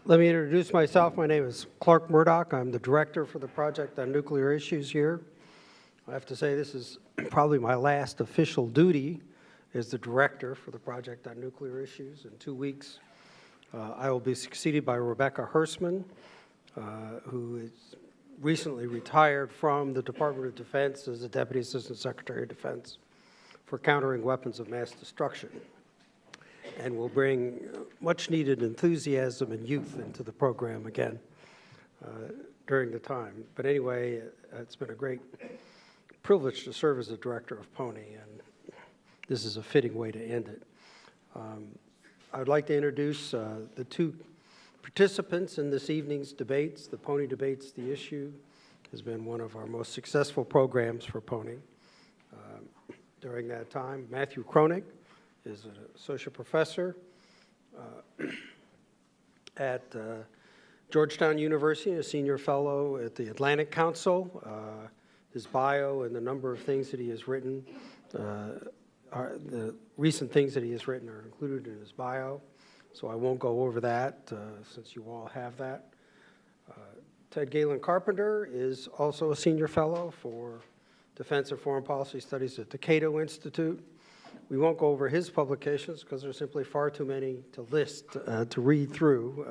Let me introduce myself. My name is Clark Murdoch. I'm the director for the project on nuclear issues here. I have to say this is probably my last official duty as the director for the project on nuclear issues. In 2 weeks, I will be succeeded by Rebecca Hersman, who is recently retired from the Department of Defense as the Deputy Assistant Secretary of Defense for countering weapons of mass destruction, and will bring much needed enthusiasm and youth into the program again during the time. But anyway, it's been a great privilege to serve as the director of PONI, and this is a fitting way to end it. I would like to introduce the two participants in this evening's debates. The PONI Debates, the issue, has been one of our most successful programs for PONI during that time. Matthew Kronig is an associate professor at Georgetown University, a senior fellow at the Atlantic Council. His bio and the number of things that he has written, the recent things that he has written are included in his bio, so I won't go over that since you all have that. Ted Galen Carpenter is also a senior fellow for Defense and Foreign Policy Studies at the Cato Institute. We won't go over his publications because there's simply far too many to list, to read through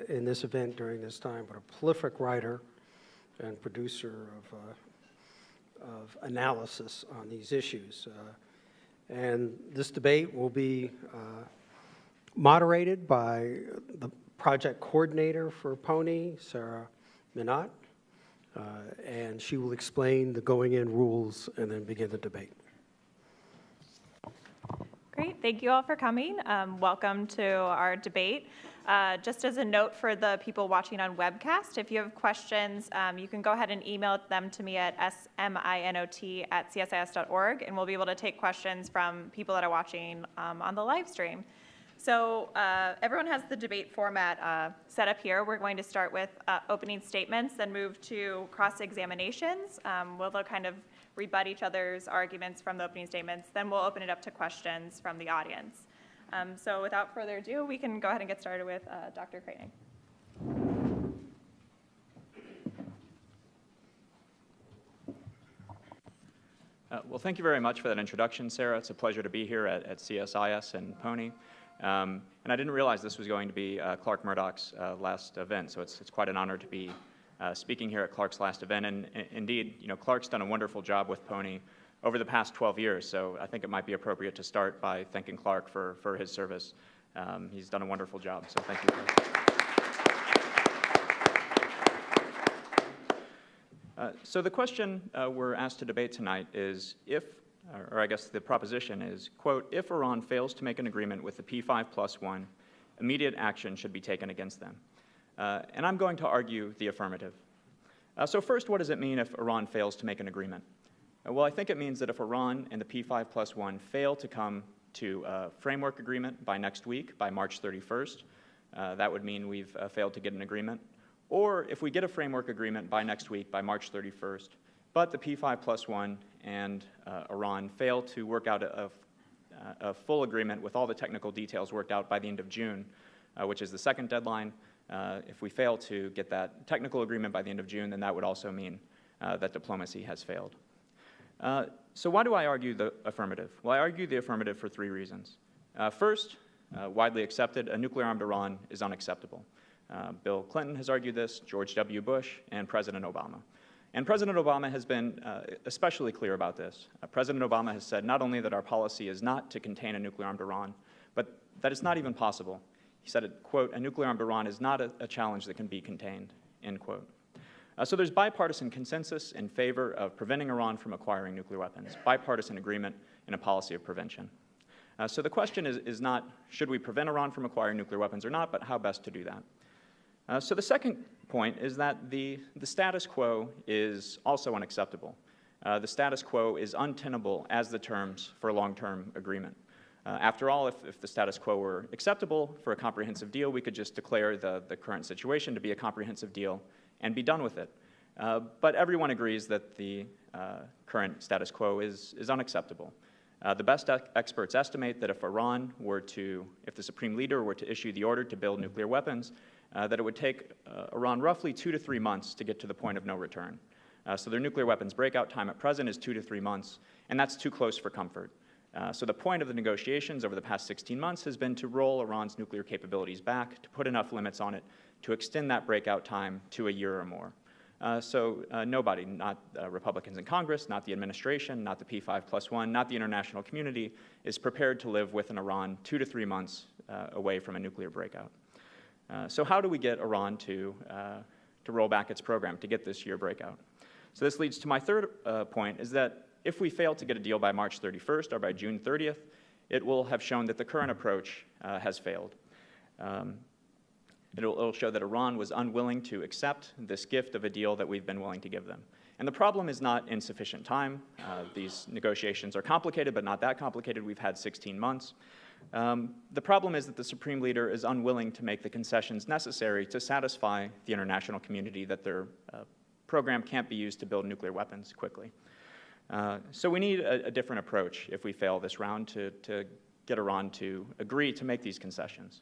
in this event during this time, but a prolific writer and producer of analysis on these issues. And this debate will be moderated by the project coordinator for PONI, Sarah Minot, and she will explain the going-in rules and then begin the debate. Great, thank you all for coming. Welcome to our debate. Just as a note for the people watching on webcast, if you have questions, you can go ahead and email them to me at sminot@csis.org, and we'll be able to take questions from people that are watching on the live stream. So everyone has the debate format set up here. We're going to start with opening statements, then move to cross-examinations. We'll kind of rebut each other's arguments from the opening statements. Then we'll open it up to questions from the audience. So without further ado, we can go ahead and get started with Dr. Kronig. Well, thank you very much for that introduction, Sarah. It's a pleasure to be here at CSIS and PONI. And I didn't realize this was going to be Clark Murdoch's last event, so it's quite an honor to be speaking here at Clark's last event. And indeed, you know, Clark's done a wonderful job with PONI over the past 12 years, so I think it might be appropriate to start by thanking Clark for his service. He's done a wonderful job, so thank you, Clark. So the question we're asked to debate tonight is if, or I guess the proposition is, quote, if Iran fails to make an agreement with the P5+1, immediate action should be taken against them. And I'm going to argue the affirmative. So first, what does it mean if Iran fails to make an agreement? Well, I think it means that if Iran and the P5+1 fail to come to a framework agreement by next week, by March 31st, that would mean we've failed to get an agreement. Or if we get a framework agreement by next week, by March 31st, but the P5+1 and Iran fail to work out a full agreement with all the technical details worked out by the end of June, which is the second deadline. If we fail to get that technical agreement by the end of June, then that would also mean that diplomacy has failed. So why do I argue the affirmative? Well, I argue the affirmative for three reasons. First, widely accepted, a nuclear-armed Iran is unacceptable. Bill Clinton has argued this, George W. Bush, and President Obama. And President Obama has been especially clear about this. President Obama has said not only that our policy is not to contain a nuclear-armed Iran, but that it's not even possible. He said, quote, a nuclear-armed Iran is not a challenge that can be contained, end quote. So there's bipartisan consensus in favor of preventing Iran from acquiring nuclear weapons, bipartisan agreement in a policy of prevention. So the question is not, should we prevent Iran from acquiring nuclear weapons or not, but how best to do that? So the second point is that the status quo is also unacceptable. The status quo is untenable as the terms for a long-term agreement. After all, if the status quo were acceptable for a comprehensive deal, we could just declare the current situation to be a comprehensive deal and be done with it. But everyone agrees that the current status quo is unacceptable. The best experts estimate that if the Supreme Leader were to issue the order to build nuclear weapons, that it would take Iran roughly 2 to 3 months to get to the point of no return. So their nuclear weapons breakout time at present is 2 to 3 months, and that's too close for comfort. So the point of the negotiations over the past 16 months has been to roll Iran's nuclear capabilities back, to put enough limits on it, to extend that breakout time to a year or more. So nobody, not Republicans in Congress, not the administration, not the P5+1, not the international community, is prepared to live with an Iran 2 to 3 months away from a nuclear breakout. So how do we get Iran to roll back its program, to get this year breakout? So this leads to my third point, is that if we fail to get a deal by March 31st or by June 30th, it will have shown that the current approach has failed. It'll show that Iran was unwilling to accept this gift of a deal that we've been willing to give them. And the problem is not insufficient time. These negotiations are complicated, but not that complicated. We've had 16 months. The problem is that the Supreme Leader is unwilling to make the concessions necessary to satisfy the international community that their program can't be used to build nuclear weapons quickly. So we need a different approach if we fail this round to get Iran to agree to make these concessions.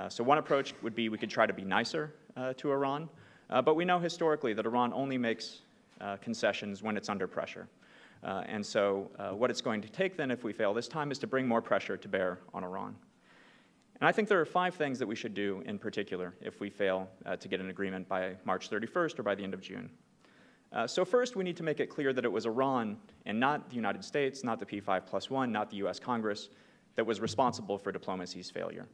So one approach would be we could try to be nicer to Iran, but we know historically that Iran only makes concessions when it's under pressure. And so what it's going to take then if we fail this time is to bring more pressure to bear on Iran. And I think there are 5 things that we should do in particular if we fail to get an agreement by March 31st or by the end of June. So first, we need to make it clear that it was Iran and not the United States, not the P5+1, not the US Congress, that was responsible for diplomacy's failure.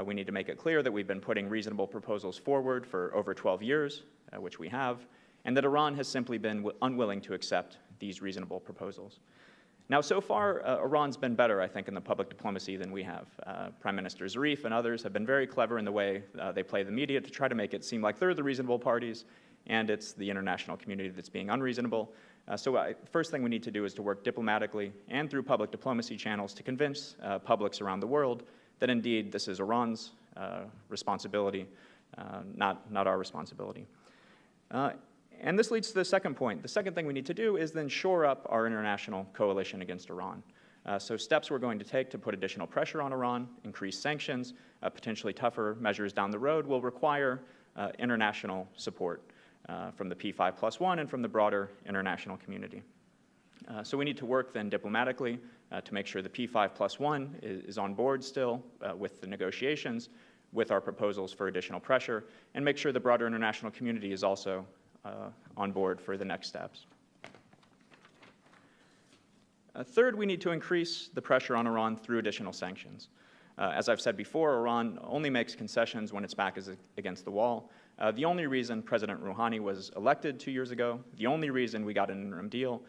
We need to make it clear that we've been putting reasonable proposals forward for over 12 years, which we have, and that Iran has simply been unwilling to accept these reasonable proposals. Now, so far, Iran's been better, I think, in the public diplomacy than we have. Prime Minister Zarif and others have been very clever in the way they play the media to try to make it seem like they're the reasonable parties, and it's the international community that's being unreasonable. So first thing we need to do is to work diplomatically and through public diplomacy channels to convince publics around the world that indeed this is Iran's responsibility, not our responsibility. And this leads to the second point. The second thing we need to do is then shore up our international coalition against Iran. So steps we're going to take to put additional pressure on Iran, increase sanctions, potentially tougher measures down the road will require international support from the P5+1 and from the broader international community. So we need to work then diplomatically to make sure the P5+1 is on board still with the negotiations, with our proposals for additional pressure, and make sure the broader international community is also on board for the next steps. Third, we need to increase the pressure on Iran through additional sanctions. As I've said before, Iran only makes concessions when its back is against the wall. The only reason President Rouhani was elected 2 years ago, the only reason we got an interim deal,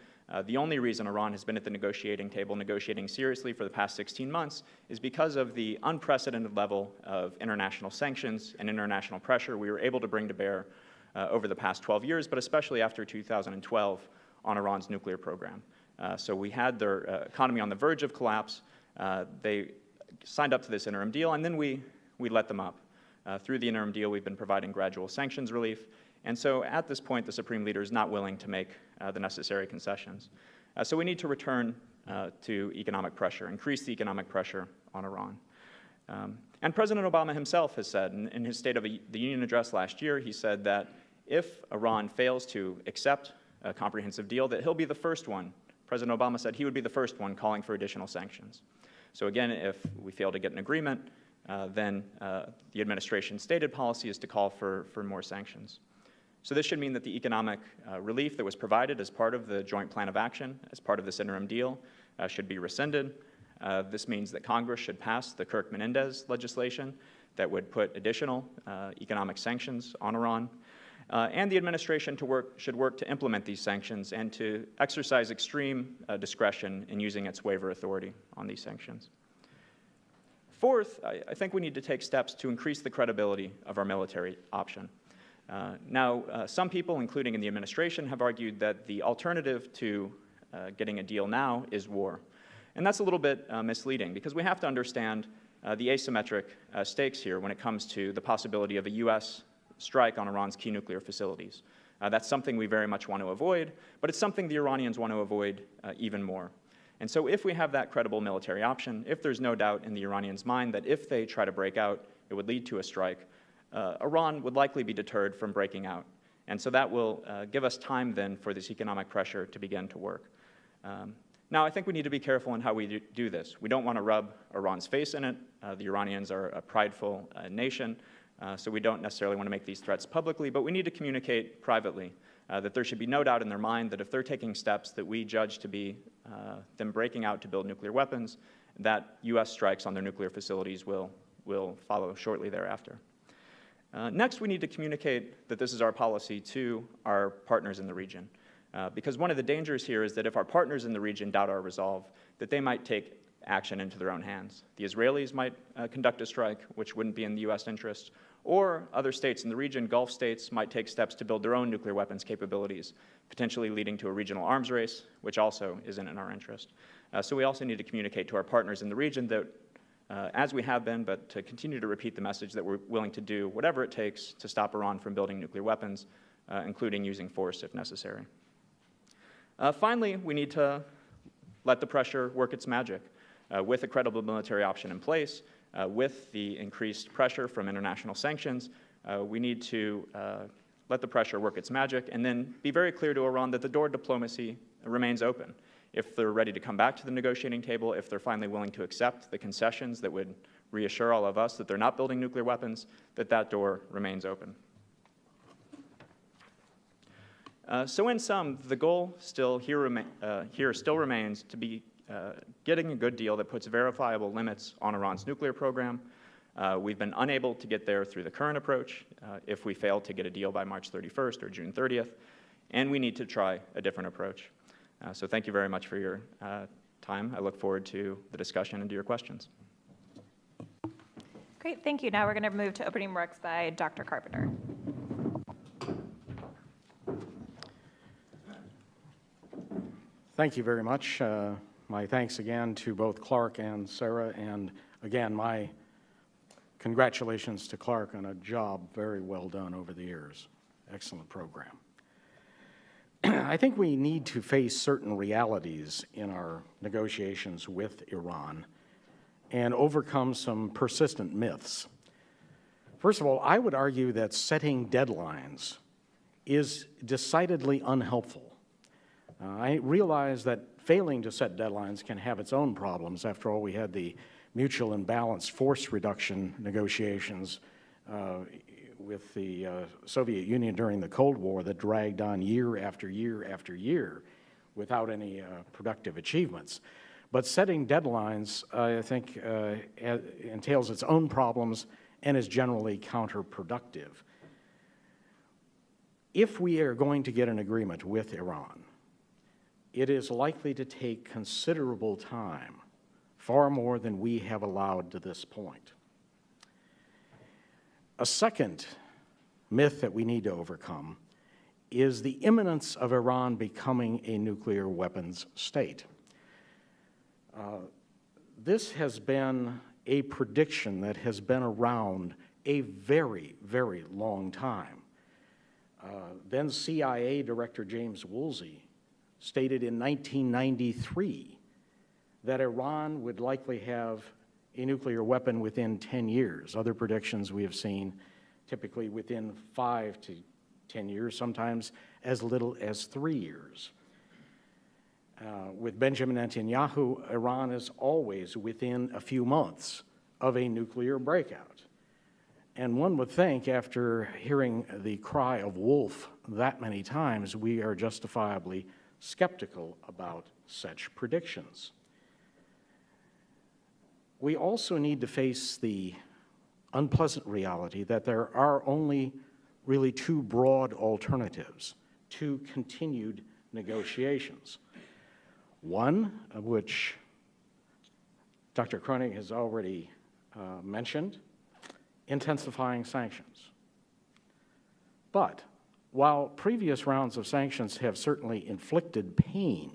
the only reason Iran has been at the negotiating table negotiating seriously for the past 16 months is because of the unprecedented level of international sanctions and international pressure we were able to bring to bear over the past 12 years, but especially after 2012 on Iran's nuclear program. So we had their economy on the verge of collapse. They signed up to this interim deal, and then we let them up. Through the interim deal, we've been providing gradual sanctions relief. And so at this point, the Supreme Leader is not willing to make the necessary concessions. So we need to return to economic pressure, increase the economic pressure on Iran. And President Obama himself has said, in his State of the Union address last year, he said that if Iran fails to accept a comprehensive deal, that he'll be the first one. President Obama said he would be the first one calling for additional sanctions. So again, if we fail to get an agreement, then the administration's stated policy is to call for more sanctions. So this should mean that the economic relief that was provided as part of the joint plan of action, as part of this interim deal, should be rescinded. This means that Congress should pass the Kirk-Menendez legislation that would put additional economic sanctions on Iran. And the administration should work to implement these sanctions and to exercise extreme discretion in using its waiver authority on these sanctions. Fourth, I think we need to take steps to increase the credibility of our military option. Now, some people, including in the administration, have argued that the alternative to getting a deal now is war. And that's a little bit misleading, because we have to understand the asymmetric stakes here when it comes to the possibility of a U.S. strike on Iran's key nuclear facilities. That's something we very much want to avoid, but it's something the Iranians want to avoid even more. And so if we have that credible military option, if there's no doubt in the Iranians' mind that if they try to break out, it would lead to a strike, Iran would likely be deterred from breaking out. And so that will give us time then for this economic pressure to begin to work. Now, I think we need to be careful in how we do this. We don't want to rub Iran's face in it. The Iranians are a prideful nation, so we don't necessarily want to make these threats publicly, but we need to communicate privately that there should be no doubt in their mind that if they're taking steps that we judge to be them breaking out to build nuclear weapons, that U.S. strikes on their nuclear facilities will follow shortly thereafter. Next, we need to communicate that this is our policy to our partners in the region. Because one of the dangers here is that if our partners in the region doubt our resolve, that they might take action into their own hands. The Israelis might conduct a strike, which wouldn't be in the U.S. interest, or other states in the region, Gulf states, might take steps to build their own nuclear weapons capabilities, potentially leading to a regional arms race, which also isn't in our interest. So we also need to communicate to our partners in the region that, as we have been, but to continue to repeat the message that we're willing to do whatever it takes to stop Iran from building nuclear weapons, including using force if necessary. Finally, we need to let the pressure work its magic. With a credible military option in place, with the increased pressure from international sanctions, we need to let the pressure work its magic and then be very clear to Iran that the door to diplomacy remains open. If they're ready to come back to the negotiating table, if they're finally willing to accept the concessions that would reassure all of us that they're not building nuclear weapons, that door remains open. So in sum, the goal still remains to be getting a good deal that puts verifiable limits on Iran's nuclear program. We've been unable to get there through the current approach if we fail to get a deal by March 31st or June 30th, and we need to try a different approach. So thank you very much for your time. I look forward to the discussion and to your questions. Great, thank you. Now we're going to move to opening remarks by Dr. Carpenter. Thank you very much. My thanks again to both Clark and Sarah, and again, my congratulations to Clark on a job very well done over the years. Excellent program. I think we need to face certain realities in our negotiations with Iran and overcome some persistent myths. First of all, I would argue that setting deadlines is decidedly unhelpful. I realize that failing to set deadlines can have its own problems. After all, we had the mutual and balanced force reduction negotiations with the Soviet Union during the Cold War that dragged on year after year after year without any productive achievements. But setting deadlines, I think, entails its own problems and is generally counterproductive. If we are going to get an agreement with Iran, it is likely to take considerable time, far more than we have allowed to this point. A second myth that we need to overcome is the imminence of Iran becoming a nuclear weapons state. This has been a prediction that has been around a very, very long time. Then CIA Director James Woolsey stated in 1993 that Iran would likely have a nuclear weapon within 10 years. Other predictions we have seen typically within 5 to 10 years, sometimes as little as 3 years. With Benjamin Netanyahu, Iran is always within a few months of a nuclear breakout. And one would think, after hearing the cry of wolf that many times, we are justifiably skeptical about such predictions. We also need to face the unpleasant reality that there are only really two broad alternatives to continued negotiations. One, of which Dr. Koenig has already mentioned, intensifying sanctions. But while previous rounds of sanctions have certainly inflicted pain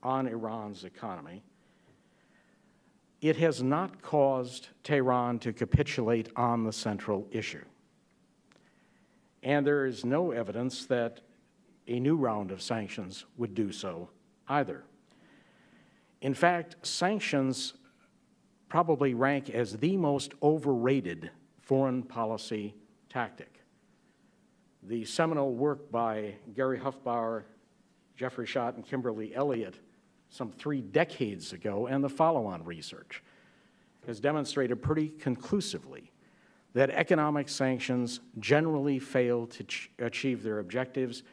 on Iran's economy, it has not caused Tehran to capitulate on the central issue. And there is no evidence that a new round of sanctions would do so either. In fact, sanctions probably rank as the most overrated foreign policy tactic. The seminal work by Gary Huffbauer, Jeffrey Schott, and Kimberly Elliott some 3 decades ago, and the follow-on research, has demonstrated pretty conclusively that economic sanctions generally fail to achieve their objectives,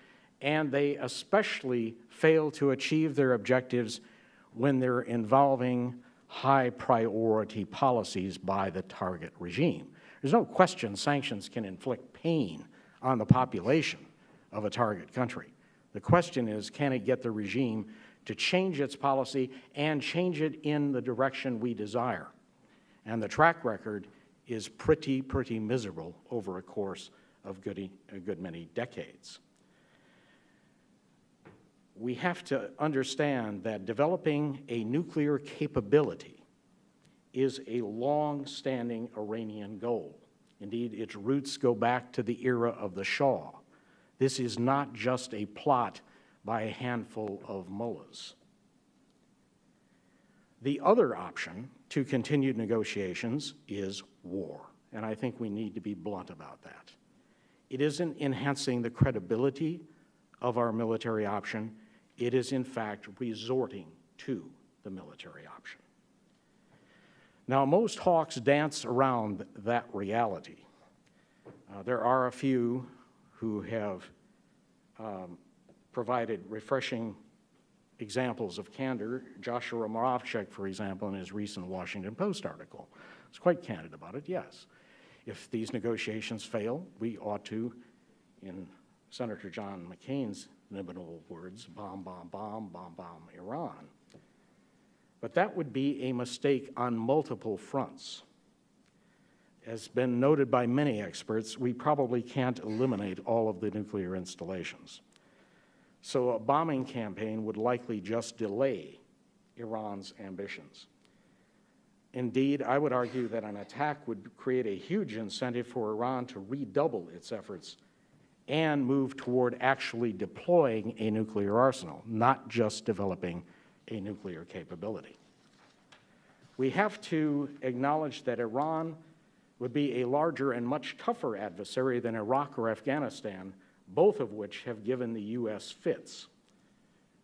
and they especially fail to achieve their objectives when they're involving high-priority policies by the target regime. There's no question sanctions can inflict pain on the population of a target country. The question is, can it get the regime to change its policy and change it in the direction we desire? And the track record is pretty miserable over a course of a good many decades. We have to understand that developing a nuclear capability is a long-standing Iranian goal. Indeed, its roots go back to the era of the Shah. This is not just a plot by a handful of mullahs. The other option to continued negotiations is war, and I think we need to be blunt about that. It isn't enhancing the credibility of our military option. It is, in fact, resorting to the military option. Now, most hawks dance around that reality. There are a few who have provided refreshing examples of candor. Joshua Moravchik, for example, in his recent Washington Post article, was quite candid about it, yes. If these negotiations fail, we ought to, in Senator John McCain's inimitable words, bomb, bomb, bomb, bomb, bomb Iran. But that would be a mistake on multiple fronts. As been noted by many experts, we probably can't eliminate all of the nuclear installations. So a bombing campaign would likely just delay Iran's ambitions. Indeed, I would argue that an attack would create a huge incentive for Iran to redouble its efforts and move toward actually deploying a nuclear arsenal, not just developing a nuclear capability. We have to acknowledge that Iran would be a larger and much tougher adversary than Iraq or Afghanistan, both of which have given the U.S. fits.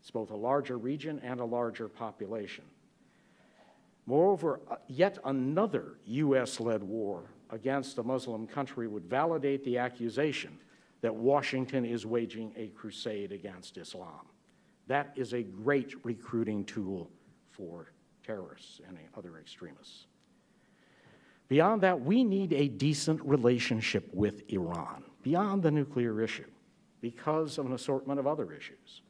It's both a larger region and a larger population. Moreover, yet another U.S.-led war against a Muslim country would validate the accusation that Washington is waging a crusade against Islam. That is a great recruiting tool for terrorists and other extremists. Beyond that, we need a decent relationship with Iran, beyond the nuclear issue, because of an assortment of other issues.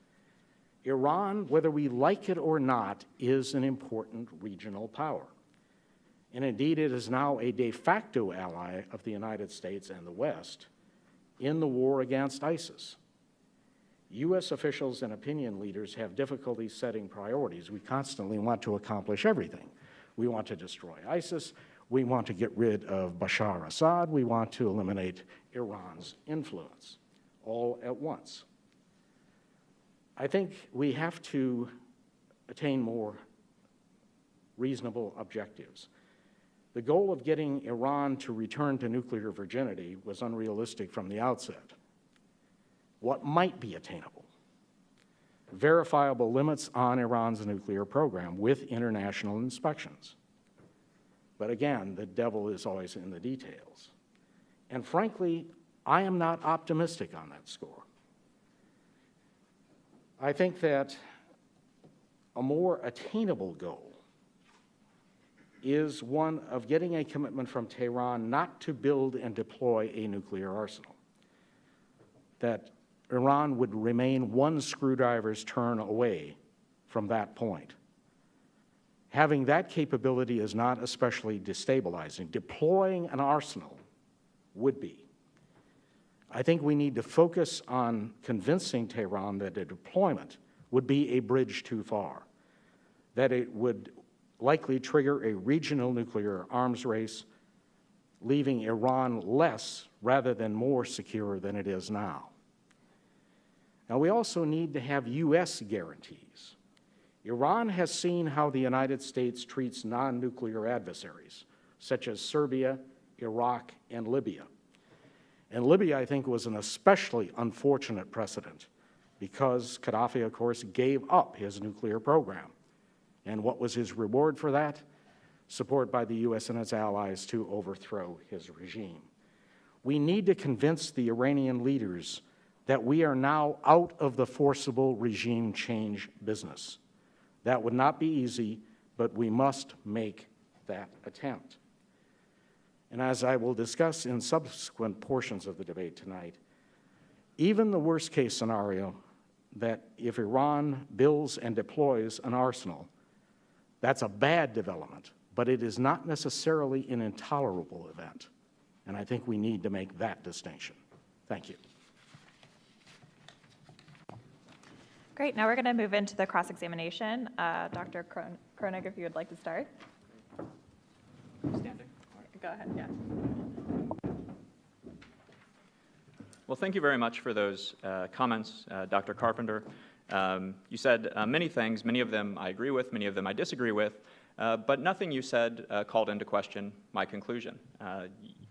Iran, whether we like it or not, is an important regional power. And indeed, it is now a de facto ally of the United States and the West in the war against ISIS. U.S. officials and opinion leaders have difficulty setting priorities. We constantly want to accomplish everything. We want to destroy ISIS. We want to get rid of Bashar Assad. We want to eliminate Iran's influence, all at once. I think we have to attain more reasonable objectives. The goal of getting Iran to return to nuclear virginity was unrealistic from the outset. What might be attainable? Verifiable limits on Iran's nuclear program with international inspections. But again, the devil is always in the details. And frankly, I am not optimistic on that score. I think that a more attainable goal is one of getting a commitment from Tehran not to build and deploy a nuclear arsenal, that Iran would remain one screwdriver's turn away from that point. Having that capability is not especially destabilizing. Deploying an arsenal would be. I think we need to focus on convincing Tehran that a deployment would be a bridge too far, that it would likely trigger a regional nuclear arms race, leaving Iran less rather than more secure than it is now. Now, we also need to have U.S. guarantees. Iran has seen how the United States treats non-nuclear adversaries, such as Serbia, Iraq, and Libya. And Libya, I think, was an especially unfortunate precedent because Gaddafi, of course, gave up his nuclear program. And what was his reward for that? Support by the U.S. and its allies to overthrow his regime. We need to convince the Iranian leaders that we are now out of the forcible regime change business. That would not be easy, but we must make that attempt. And as I will discuss in subsequent portions of the debate tonight, even the worst-case scenario that if Iran builds and deploys an arsenal, that's a bad development, but it is not necessarily an intolerable event. And I think we need to make that distinction. Thank you. Great, now we're going to move into the cross-examination. Dr. Kronig, if you would like to start. Standing. Go ahead, yeah. Well, thank you very much for those comments, Dr. Carpenter. You said many things. Many of them I agree with, many of them I disagree with, but nothing you said called into question my conclusion.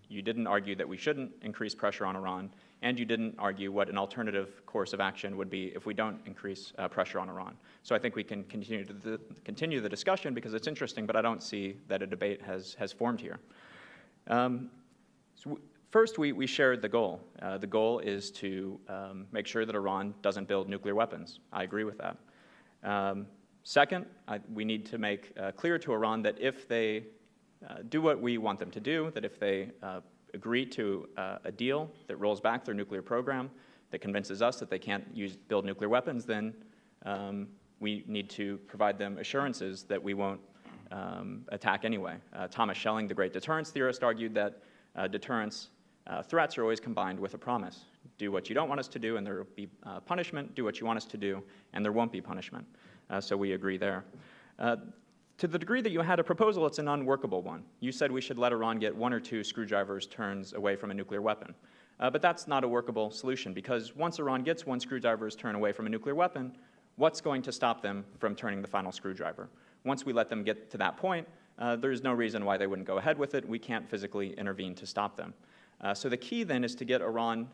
You didn't argue that we shouldn't increase pressure on Iran, and you didn't argue what an alternative course of action would be if we don't increase pressure on Iran. So I think we can continue the discussion because it's interesting, but I don't see that a debate has formed here. First, we shared the goal. The goal is to make sure that Iran doesn't build nuclear weapons. I agree with that. Second, we need to make clear to Iran that if they do what we want them to do, that if they agree to a deal that rolls back their nuclear program, that convinces us that they can't build nuclear weapons, then we need to provide them assurances that we won't attack anyway. Thomas Schelling, the great deterrence theorist, argued that deterrence threats are always combined with a promise. Do what you don't want us to do, and there will be punishment. Do what you want us to do, and there won't be punishment. So we agree there. To the degree that you had a proposal, it's an unworkable one. You said we should let Iran get 1 or 2 screwdrivers turns away from a nuclear weapon. But that's not a workable solution, because once Iran gets 1 screwdriver's turn away from a nuclear weapon, what's going to stop them from turning the final screwdriver? Once we let them get to that point, there's no reason why they wouldn't go ahead with it. We can't physically intervene to stop them. So the key then is to get Iran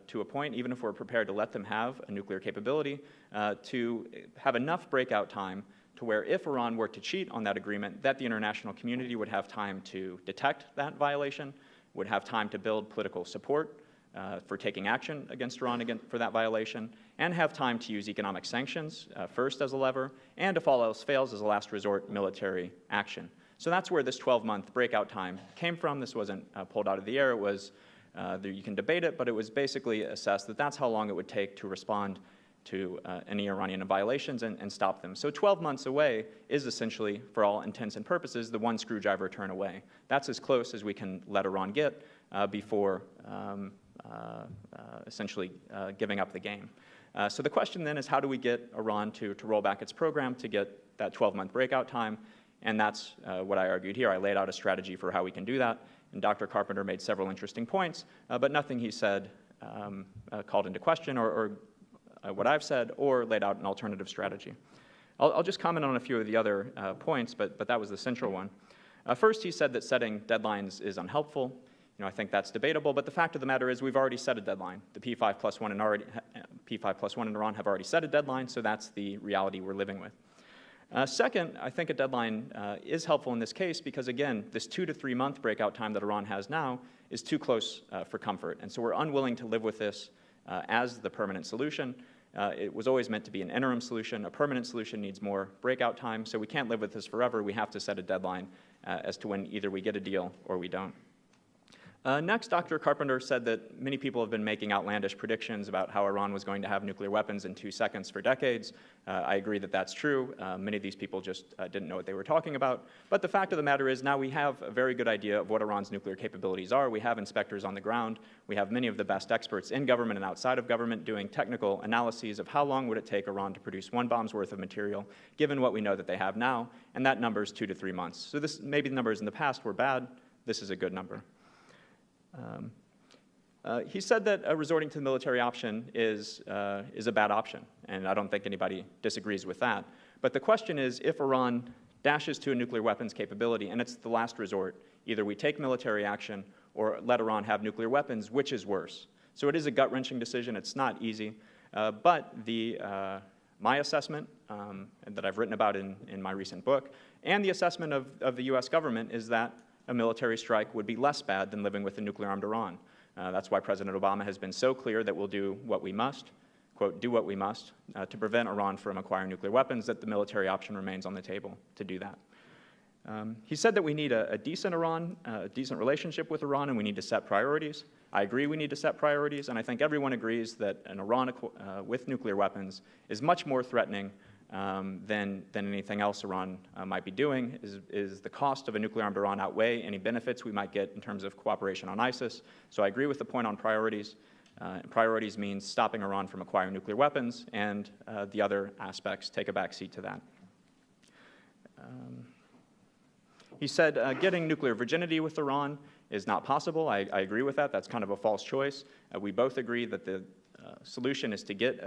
to a point, even if we're prepared to let them have a nuclear capability, to have enough breakout time to where if Iran were to cheat on that agreement, that the international community would have time to detect that violation, would have time to build political support for taking action against Iran for that violation, and have time to use economic sanctions first as a lever, and if all else fails, as a last resort, military action. So that's where this 12-month breakout time came from. This wasn't pulled out of the air. It was, you can debate it, but it was basically assessed that that's how long it would take to respond to any Iranian violations and stop them. So 12 months away is essentially, for all intents and purposes, the 1 screwdriver turn away. That's as close as we can let Iran get before essentially giving up the game. So the question then is, how do we get Iran to roll back its program to get that 12-month breakout time? And that's what I argued here. I laid out a strategy for how we can do that, and Dr. Carpenter made several interesting points, but nothing he said called into question or what I've said, or laid out an alternative strategy. I'll just comment on a few of the other points, but that was the central one. First, he said that setting deadlines is unhelpful. I think that's debatable, but the fact of the matter is we've already set a deadline. The P5+1 in Iran have already set a deadline, so that's the reality we're living with. Second, I think a deadline is helpful in this case because, again, this 2 to 3 month breakout time that Iran has now is too close for comfort. And so we're unwilling to live with this as the permanent solution. It was always meant to be an interim solution. A permanent solution needs more breakout time, so we can't live with this forever. We have to set a deadline as to when either we get a deal or we don't. Next, Dr. Carpenter said that many people have been making outlandish predictions about how Iran was going to have nuclear weapons in 2 seconds for decades. I agree that that's true. Many of these people just didn't know what they were talking about. But the fact of the matter is now we have a very good idea of what Iran's nuclear capabilities are. We have inspectors on the ground. We have many of the best experts in government and outside of government doing technical analyses of how long would it take Iran to produce 1 bomb's worth of material, given what we know that they have now, and that number is 2 to 3 months. So maybe the numbers in the past were bad. This is a good number. He said that resorting to the military option is a bad option, and I don't think anybody disagrees with that. But the question is, if Iran dashes to a nuclear weapons capability, and it's the last resort, either we take military action or let Iran have nuclear weapons, which is worse? So it is a gut-wrenching decision. It's not easy. But my assessment, that I've written about in my recent book, and the assessment of the U.S. government is that a military strike would be less bad than living with a nuclear-armed Iran. That's why President Obama has been so clear that we'll do what we must, quote, do what we must, to prevent Iran from acquiring nuclear weapons, that the military option remains on the table to do that. He said that we need a decent relationship with Iran, and we need to set priorities. I agree we need to set priorities, and I think everyone agrees that an Iran with nuclear weapons is much more threatening than anything else Iran might be doing. Is the cost of a nuclear-armed Iran outweigh any benefits we might get in terms of cooperation on ISIS? So I agree with the point on priorities. Priorities means stopping Iran from acquiring nuclear weapons, and the other aspects take a back seat to that. He said getting nuclear virginity with Iran is not possible. I agree with that. That's kind of a false choice. We both agree that the solution is to get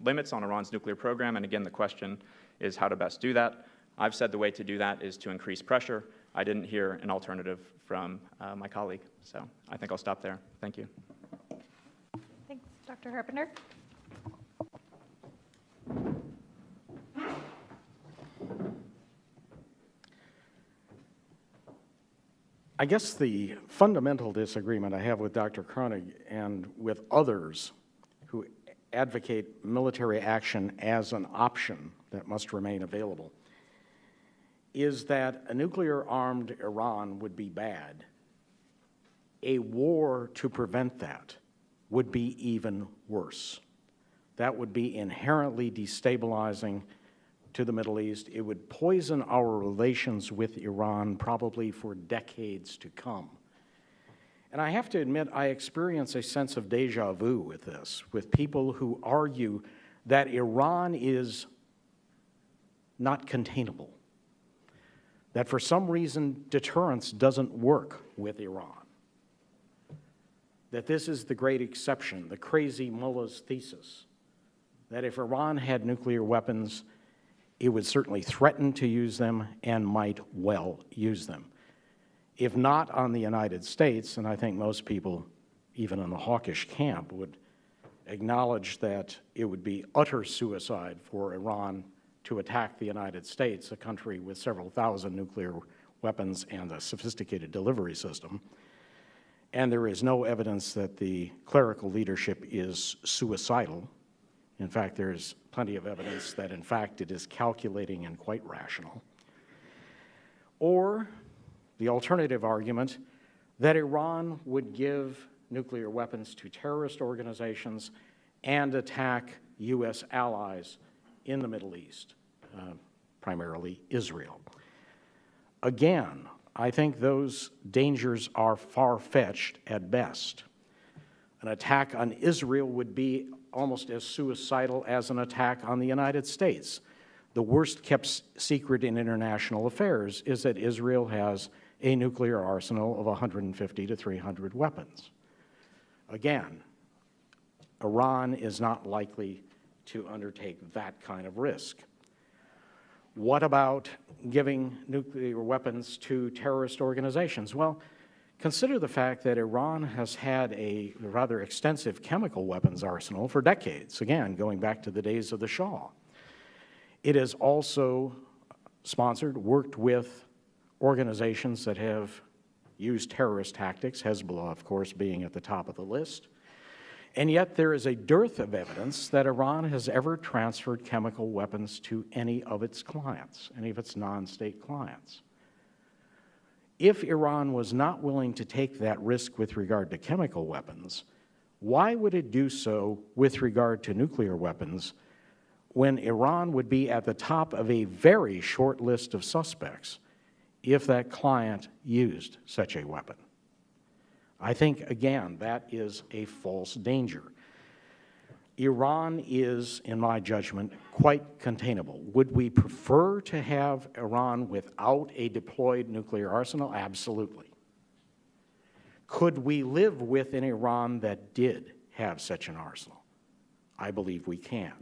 limits on Iran's nuclear program, and again, the question is how to best do that. I've said the way to do that is to increase pressure. I didn't hear an alternative from my colleague, so I think I'll stop there. Thank you. Thanks. Dr. Herpender? I guess the fundamental disagreement I have with Dr. Koenig and with others who advocate military action as an option that must remain available is that a nuclear-armed Iran would be bad. A war to prevent that would be even worse. That would be inherently destabilizing to the Middle East. It would poison our relations with Iran probably for decades to come. And I have to admit, I experience a sense of deja vu with this, with people who argue that Iran is not containable, that for some reason deterrence doesn't work with Iran, that this is the great exception, the crazy mullah's thesis, that if Iran had nuclear weapons, it would certainly threaten to use them and might well use them. If not on the United States, and I think most people, even in the hawkish camp, would acknowledge that it would be utter suicide for Iran to attack the United States, a country with several thousand nuclear weapons and a sophisticated delivery system. And there is no evidence that the clerical leadership is suicidal. In fact, there's plenty of evidence that, in fact, it is calculating and quite rational. Or the alternative argument that Iran would give nuclear weapons to terrorist organizations and attack U.S. allies in the Middle East, primarily Israel. Again, I think those dangers are far-fetched at best. An attack on Israel would be almost as suicidal as an attack on the United States. The worst kept secret in international affairs is that Israel has a nuclear arsenal of 150 to 300 weapons. Again, Iran is not likely to undertake that kind of risk. What about giving nuclear weapons to terrorist organizations? Well, consider the fact that Iran has had a rather extensive chemical weapons arsenal for decades, again, going back to the days of the Shah. It has also sponsored, worked with organizations that have used terrorist tactics, Hezbollah, of course, being at the top of the list. And yet there is a dearth of evidence that Iran has ever transferred chemical weapons to any of its clients, any of its non-state clients. If Iran was not willing to take that risk with regard to chemical weapons, why would it do so with regard to nuclear weapons when Iran would be at the top of a very short list of suspects if that client used such a weapon? I think, again, that is a false danger. Iran is, in my judgment, quite containable. Would we prefer to have Iran without a deployed nuclear arsenal? Absolutely. Could we live with an Iran that did have such an arsenal? I believe we can.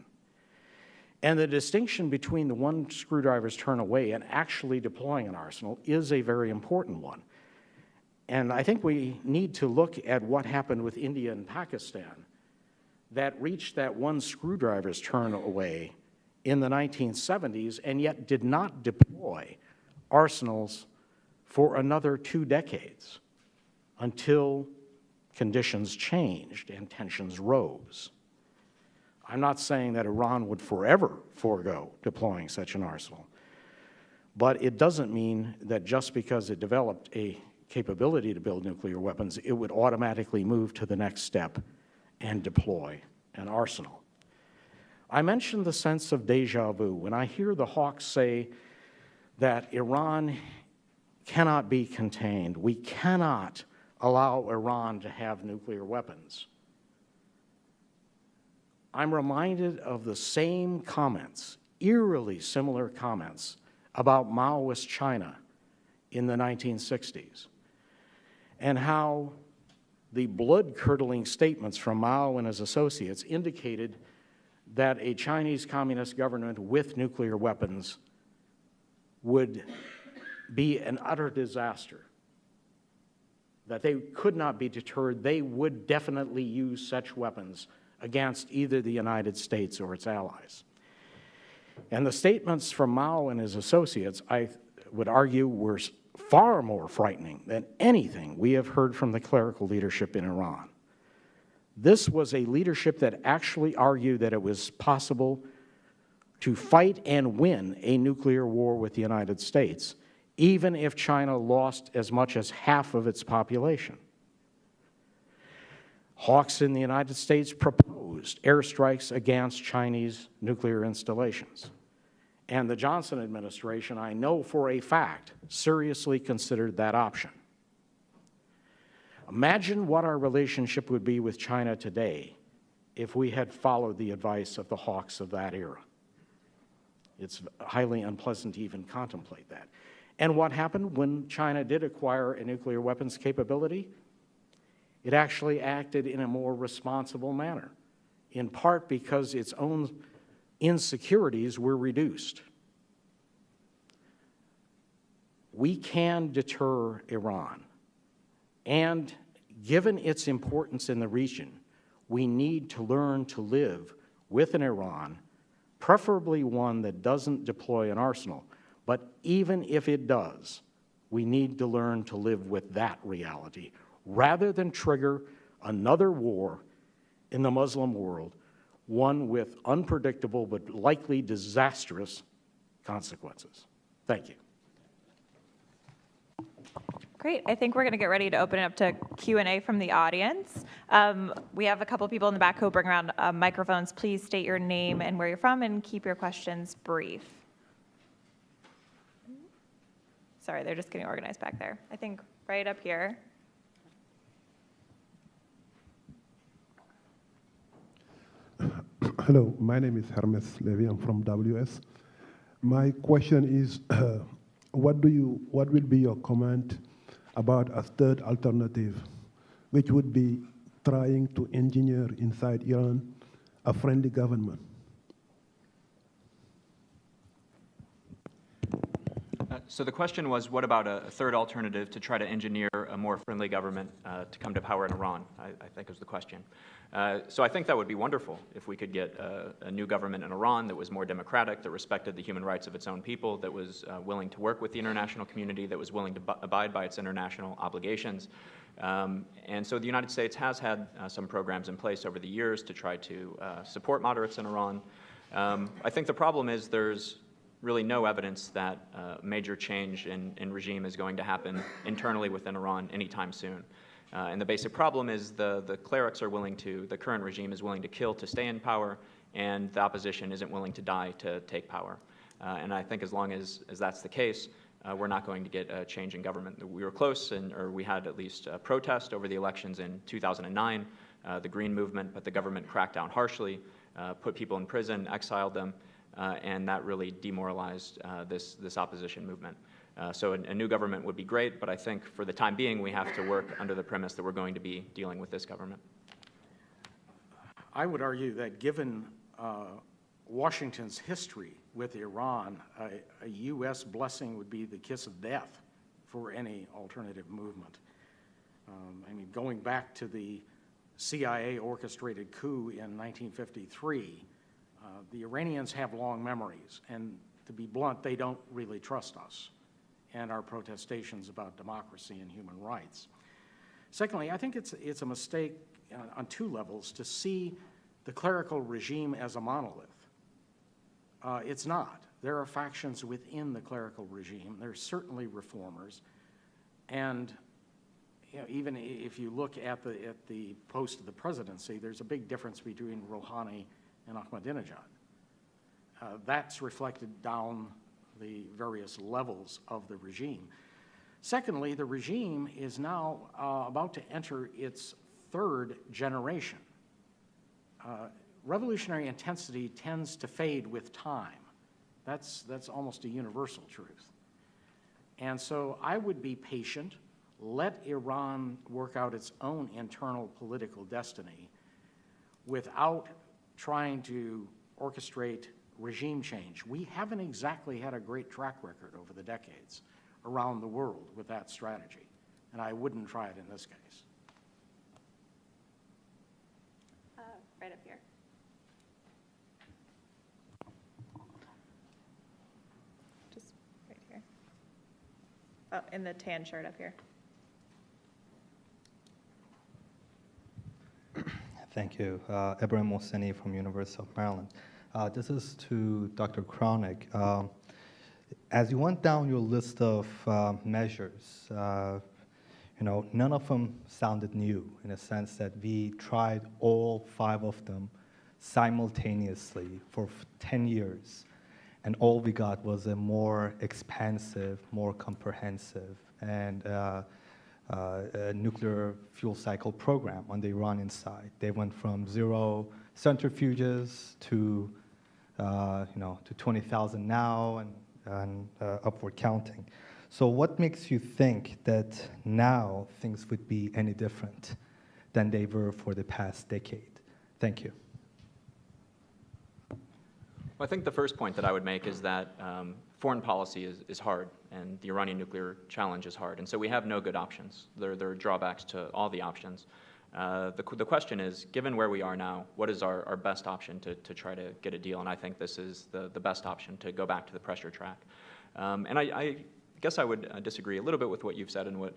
And the distinction between the one screwdriver's turn away and actually deploying an arsenal is a very important one. And I think we need to look at what happened with India and Pakistan that reached that one screwdriver's turn away in the 1970s and yet did not deploy arsenals for another 2 decades until conditions changed and tensions rose. I'm not saying that Iran would forever forego deploying such an arsenal, but it doesn't mean that just because it developed a capability to build nuclear weapons, it would automatically move to the next step and deploy an arsenal. I mentioned the sense of déjà vu. When I hear the hawks say that Iran cannot be contained, we cannot allow Iran to have nuclear weapons, I'm reminded of the same comments, eerily similar comments, about Maoist China in the 1960s, and how the blood-curdling statements from Mao and his associates indicated that a Chinese communist government with nuclear weapons would be an utter disaster, that they could not be deterred. They would definitely use such weapons against either the United States or its allies. And the statements from Mao and his associates, I would argue, were far more frightening than anything we have heard from the clerical leadership in Iran. This was a leadership that actually argued that it was possible to fight and win a nuclear war with the United States, even if China lost as much as half of its population. Hawks in the United States proposed airstrikes against Chinese nuclear installations. And the Johnson administration, I know for a fact, seriously considered that option. Imagine what our relationship would be with China today if we had followed the advice of the hawks of that era. It's highly unpleasant to even contemplate that. And what happened when China did acquire a nuclear weapons capability? It actually acted in a more responsible manner, in part because its own insecurities were reduced. We can deter Iran, and given its importance in the region, we need to learn to live with an Iran, preferably one that doesn't deploy an arsenal. But even if it does, we need to learn to live with that reality rather than trigger another war in the Muslim world, one with unpredictable but likely disastrous consequences. Thank you. Great. I think we're going to get ready to open it up to Q&A from the audience. We have a couple people in the back who will bring around microphones. Please state your name and where you're from and keep your questions brief. Sorry, they're just getting organized back there. I think right up here. Hello, my name is Hermes Levy. I'm from WS. My question is, what will be your comment about a third alternative, which would be trying to engineer inside Iran a friendly government? So the question was, what about a third alternative to try to engineer a more friendly government to come to power in Iran, I think was the question. So I think that would be wonderful if we could get a new government in Iran that was more democratic, that respected the human rights of its own people, that was willing to work with the international community, that was willing to abide by its international obligations. And so the United States has had some programs in place over the years to try to support moderates in Iran. I think the problem is there's really no evidence that major change in regime is going to happen internally within Iran anytime soon. And the basic problem is the clerics are willing to, the current regime is willing to kill to stay in power, and the opposition isn't willing to die to take power. And I think as long as that's the case, we're not going to get a change in government. We were close, or we had at least a protest over the elections in 2009, the Green Movement, but the government cracked down harshly, put people in prison, exiled them, and that really demoralized this opposition movement. So a new government would be great, but I think for the time being, we have to work under the premise that we're going to be dealing with this government. I would argue that given Washington's history with Iran, a U.S. blessing would be the kiss of death for any alternative movement. I mean, going back to the CIA-orchestrated coup in 1953, the Iranians have long memories, and to be blunt, they don't really trust us and our protestations about democracy and human rights. Secondly, I think it's a mistake on two levels to see the clerical regime as a monolith. It's not. There are factions within the clerical regime. There's certainly reformers, and even if you look at the post of the presidency, there's a big difference between Rouhani and Ahmadinejad. That's reflected down the various levels of the regime. Secondly, the regime is now about to enter its third generation. Revolutionary intensity tends to fade with time. That's almost a universal truth. And so I would be patient, let Iran work out its own internal political destiny without trying to orchestrate regime change. We haven't exactly had a great track record over the decades around the world with that strategy, and I wouldn't try it in this case. Right up here. Just right here. Oh, in the tan shirt up here. Thank you. Ibrahim Mohseni from University of Maryland. This is to Dr. Cronick. As you went down your list of measures, none of them sounded new in a sense that we tried all 5 of them simultaneously for 10 years, and all we got was a more expansive, more comprehensive, and a nuclear fuel cycle program on the Iranian side. They went from 0 centrifuges to 20,000 now and upward counting. So what makes you think that now things would be any different than they were for the past decade? Thank you. Well, I think the first point that I would make is that foreign policy is hard, and the Iranian nuclear challenge is hard. And so we have no good options. There are drawbacks to all the options. The question is, given where we are now, what is our best option to try to get a deal? And I think this is the best option, to go back to the pressure track. And I guess I would disagree a little bit with what you've said and what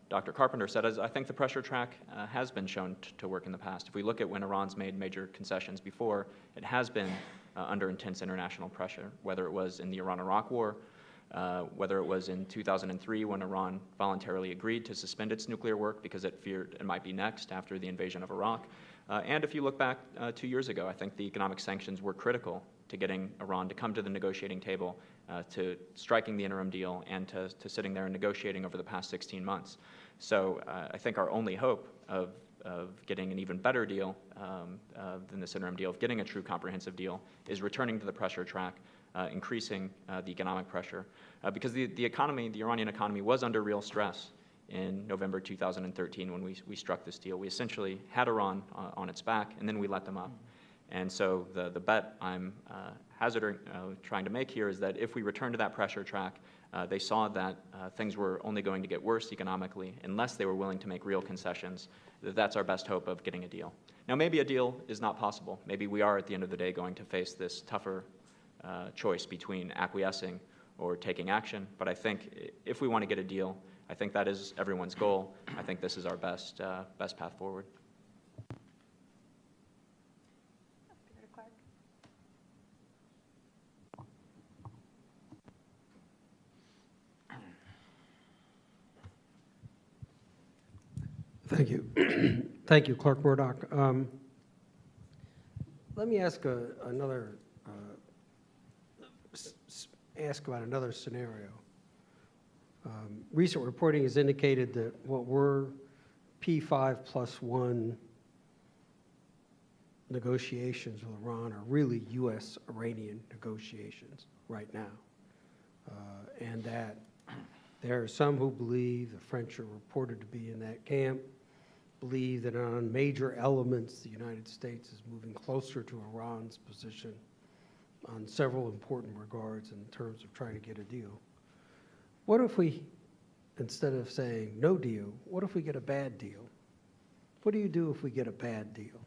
Dr. Carpenter said. As I think the pressure track has been shown to work in the past. If we look at when Iran's made major concessions before, it has been under intense international pressure, whether it was in the Iran-Iraq War, whether it was in 2003 when Iran voluntarily agreed to suspend its nuclear work because it feared it might be next after the invasion of Iraq. And if you look back 2 years ago, I think the economic sanctions were critical to getting Iran to come to the negotiating table, to striking the interim deal, and to sitting there and negotiating over the past 16 months. So I think our only hope of getting an even better deal than this interim deal, of getting a true comprehensive deal, is returning to the pressure track, increasing the economic pressure. Because the Iranian economy was under real stress in November 2013 when we struck this deal. We essentially had Iran on its back, and then we let them up. And so the bet I'm trying to make here is that if we return to that pressure track, they saw that things were only going to get worse economically unless they were willing to make real concessions. That's our best hope of getting a deal. Now, maybe a deal is not possible. Maybe we are, at the end of the day, going to face this tougher choice between acquiescing or taking action. But I think if we want to get a deal, I think that is everyone's goal. I think this is our best path forward. Thank you. Thank you, Clerk Murdoch. Let me ask about another scenario. Recent reporting has indicated that what were P5+1 negotiations with Iran are really U.S.-Iranian negotiations right now, and that There are some who believe, the French are reported to be in that camp, believe that on major elements, the United States is moving closer to Iran's position on several important regards in terms of trying to get a deal. What if we, instead of saying no deal, what if we get a bad deal? What do you do if we get a bad deal?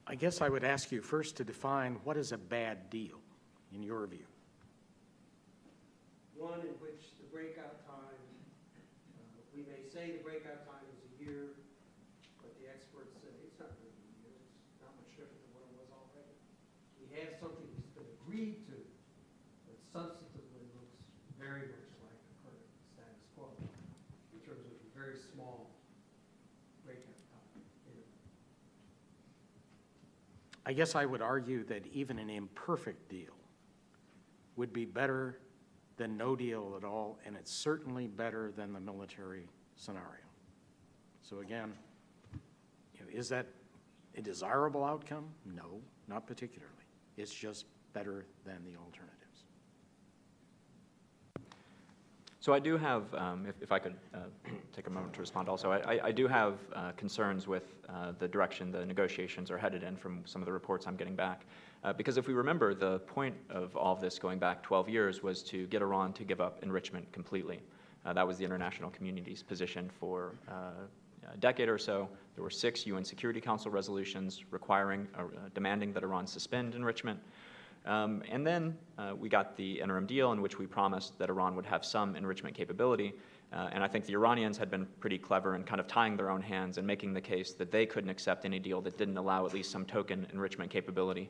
I guess I would ask you first to define what is a bad deal, in your view. One in which the breakout time, we may say the breakout time is a year, but the experts say it's not really a year, it's not much different than what it was already. We have something that's been agreed to, but substantively looks very much like the current status quo in terms of a very small breakout time. I guess I would argue that even an imperfect deal would be better than no deal at all, and it's certainly better than the military scenario. So again, is that a desirable outcome? No, not particularly. It's just better than the alternatives. So I do have, if I could take a moment to respond also, I do have concerns with the direction the negotiations are headed in from some of the reports I'm getting back. Because if we remember, the point of all of this going back 12 years was to get Iran to give up enrichment completely. That was the international community's position for a decade or so. There were 6 UN Security Council resolutions requiring, demanding that Iran suspend enrichment. And then we got the interim deal in which we promised that Iran would have some enrichment capability. And I think the Iranians had been pretty clever in kind of tying their own hands and making the case that they couldn't accept any deal that didn't allow at least some token enrichment capability,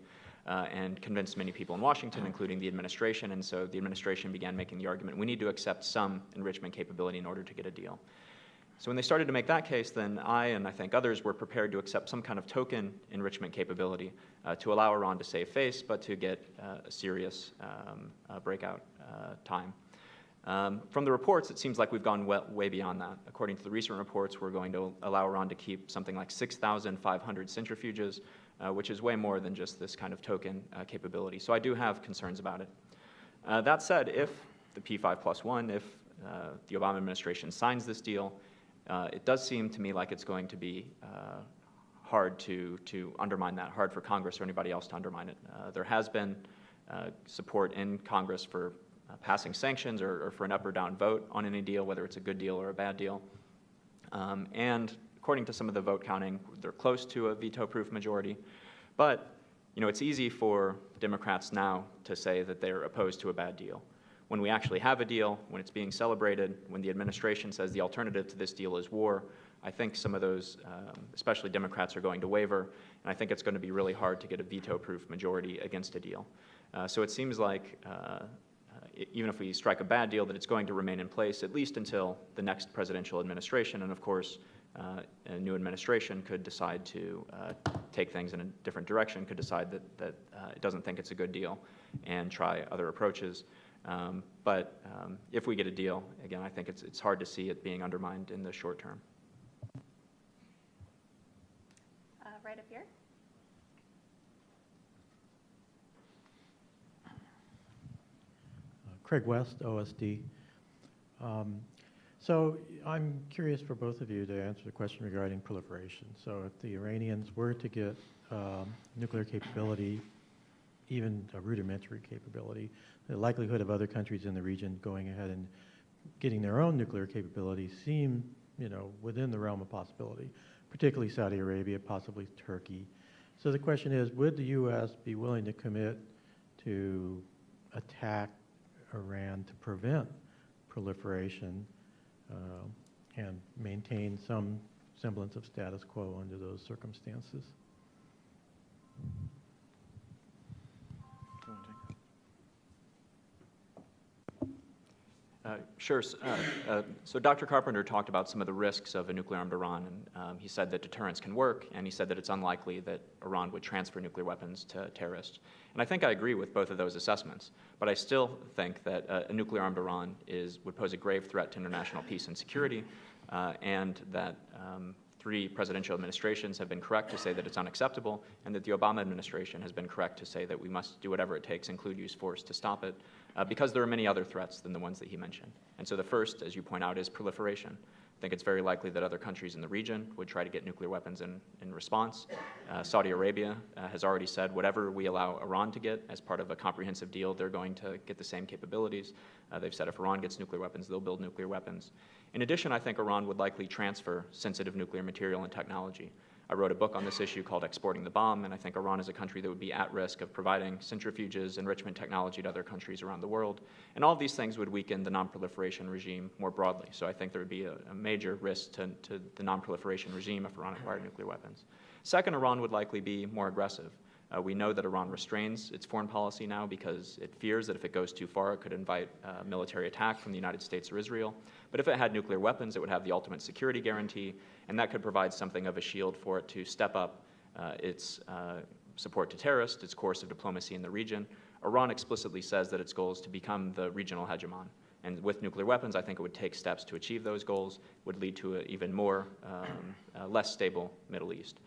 and convinced many people in Washington, including the administration. And so the administration began making the argument, we need to accept some enrichment capability in order to get a deal. So when they started to make that case, then I and I think others were prepared to accept some kind of token enrichment capability to allow Iran to save face, but to get a serious breakout time. From the reports, it seems like we've gone way beyond that. According to the recent reports, we're going to allow Iran to keep something like 6,500 centrifuges, which is way more than just this kind of token capability. So I do have concerns about it. That said, if the P5+1, if the Obama administration signs this deal, it does seem to me like it's going to be hard to undermine that, hard for Congress or anybody else to undermine it. There has been support in Congress for passing sanctions or for an up or down vote on any deal, whether it's a good deal or a bad deal. And according to some of the vote counting, they're close to a veto-proof majority. But it's easy for Democrats now to say that they're opposed to a bad deal. When we actually have a deal, when it's being celebrated, when the administration says the alternative to this deal is war, I think some of those, especially Democrats, are going to waver, and I think it's going to be really hard to get a veto-proof majority against a deal. So it seems like even if we strike a bad deal, that it's going to remain in place at least until the next presidential administration, and of course, a new administration could decide to take things in a different direction, could decide that it doesn't think it's a good deal and try other approaches. But if we get a deal, again, I think it's hard to see it being undermined in the short term. Right up here. Craig West, OSD. So I'm curious for both of you to answer the question regarding proliferation. So if the Iranians were to get nuclear capability, even a rudimentary capability, the likelihood of other countries in the region going ahead and getting their own nuclear capability seem, within the realm of possibility, particularly Saudi Arabia, possibly Turkey. So the question is, would the U.S. be willing to commit to attack Iran to prevent proliferation and maintain some semblance of status quo under those circumstances? Sure. So Dr. Carpenter talked about some of the risks of a nuclear-armed Iran, and he said that deterrence can work, and he said that it's unlikely that Iran would transfer nuclear weapons to terrorists. And I think I agree with both of those assessments, but I still think that a nuclear-armed Iran would pose a grave threat to international peace and security, and that 3 presidential administrations have been correct to say that it's unacceptable, and that the Obama administration has been correct to say that we must do whatever it takes, include use force, to stop it, because there are many other threats than the ones that he mentioned. And so the first, as you point out, is proliferation. I think it's very likely that other countries in the region would try to get nuclear weapons in response. Saudi Arabia has already said whatever we allow Iran to get as part of a comprehensive deal, they're going to get the same capabilities. They've said if Iran gets nuclear weapons, they'll build nuclear weapons. In addition, I think Iran would likely transfer sensitive nuclear material and technology. I wrote a book on this issue called Exporting the Bomb, and I think Iran is a country that would be at risk of providing centrifuges, enrichment technology to other countries around the world. And all of these things would weaken the non-proliferation regime more broadly. So I think there would be a major risk to the non-proliferation regime if Iran acquired nuclear weapons. Second, Iran would likely be more aggressive. We know that Iran restrains its foreign policy now because it fears that if it goes too far, it could invite military attack from the United States or Israel. But if it had nuclear weapons, it would have the ultimate security guarantee, and that could provide something of a shield for it to step up its support to terrorists, its course of diplomacy in the region. Iran explicitly says that its goal is to become the regional hegemon. And with nuclear weapons, I think it would take steps to achieve those goals, would lead to an even more, less stable Middle East.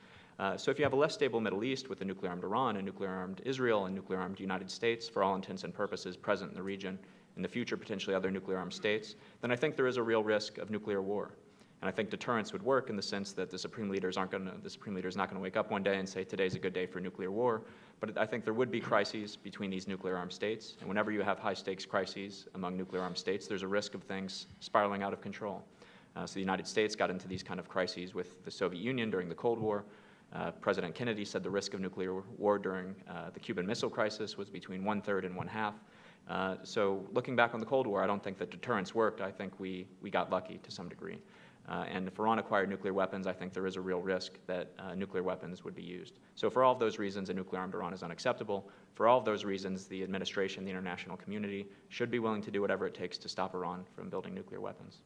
So if you have a less stable Middle East with a nuclear-armed Iran, a nuclear-armed Israel, and nuclear-armed United States, for all intents and purposes, present in the region, in the future potentially other nuclear-armed states, then I think there is a real risk of nuclear war. And I think deterrence would work in the sense that the Supreme Leader is not going to wake up one day and say today's a good day for nuclear war. But I think there would be crises between these nuclear-armed states. And whenever you have high-stakes crises among nuclear-armed states, there's a risk of things spiraling out of control. So the United States got into these kind of crises with the Soviet Union during the Cold War. President Kennedy said the risk of nuclear war during the Cuban Missile Crisis was between 1/3 and 1/2. So looking back on the Cold War, I don't think that deterrence worked. I think we got lucky to some degree. And if Iran acquired nuclear weapons, I think there is a real risk that nuclear weapons would be used. So for all of those reasons, a nuclear-armed Iran is unacceptable. For all of those reasons, the administration, the international community, should be willing to do whatever it takes to stop Iran from building nuclear weapons.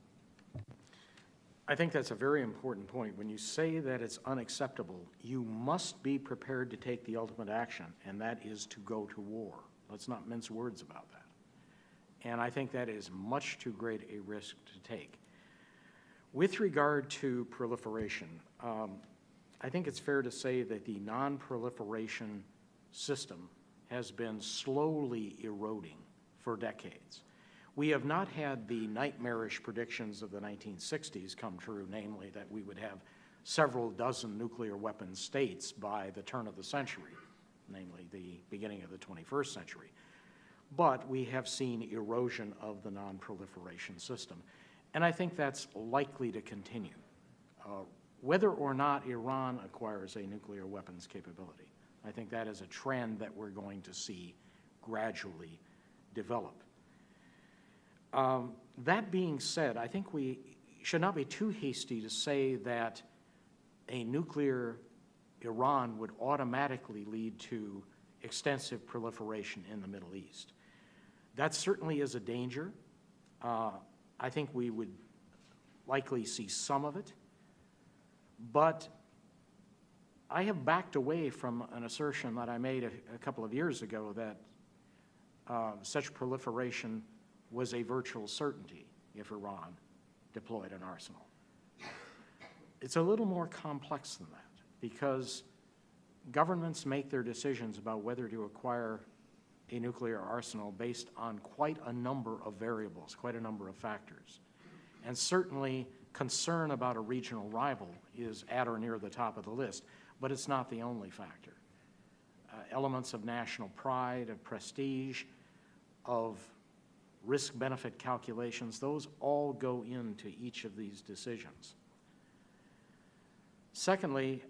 I think that's a very important point. When you say that it's unacceptable, you must be prepared to take the ultimate action, and that is to go to war. Let's not mince words about that. And I think that is much too great a risk to take. With regard to proliferation, I think it's fair to say that the non-proliferation system has been slowly eroding for decades. We have not had the nightmarish predictions of the 1960s come true, namely that we would have several dozen nuclear weapon states by the turn of the century, namely the beginning of the 21st century. But we have seen erosion of the non-proliferation system. And I think that's likely to continue, whether or not Iran acquires a nuclear weapons capability. I think that is a trend that we're going to see gradually develop. That being said, I think we should not be too hasty to say that a nuclear Iran would automatically lead to extensive proliferation in the Middle East. That certainly is a danger. I think we would likely see some of it, but I have backed away from an assertion that I made a couple of years ago that such proliferation was a virtual certainty if Iran deployed an arsenal. It's a little more complex than that because governments make their decisions about whether to acquire a nuclear arsenal based on quite a number of variables, quite a number of factors. And certainly concern about a regional rival is at or near the top of the list, but it's not the only factor. Elements of national pride, of prestige, of risk-benefit calculations, those all go into each of these decisions. Secondly,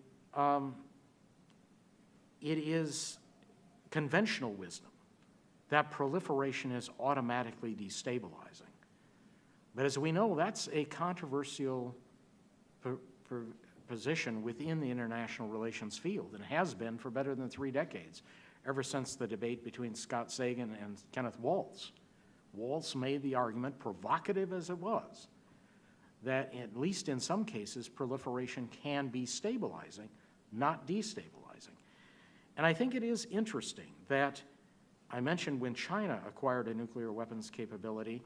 it is conventional wisdom that proliferation is automatically destabilizing. But as we know, that's a controversial position within the international relations field and has been for better than 3 decades, ever since the debate between Scott Sagan and Kenneth Waltz. Waltz made the argument, provocative as it was, that at least in some cases, proliferation can be stabilizing, not destabilizing. And I think it is interesting that I mentioned when China acquired a nuclear weapons capability,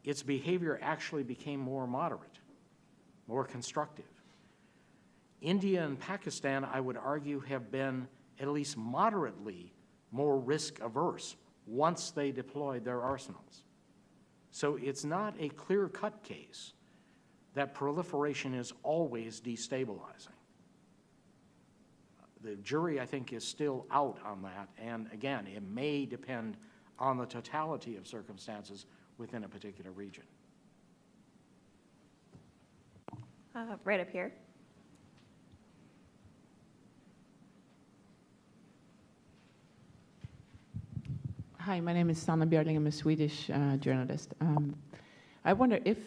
its behavior actually became more moderate, more constructive. India and Pakistan, I would argue, have been at least moderately more risk-averse once they deployed their arsenals. So it's not a clear-cut case that proliferation is always destabilizing. The jury, I think, is still out on that, and again, it may depend on the totality of circumstances within a particular region. Right up here. Hi, my name is Sanna Björling. I'm a Swedish journalist. I wonder if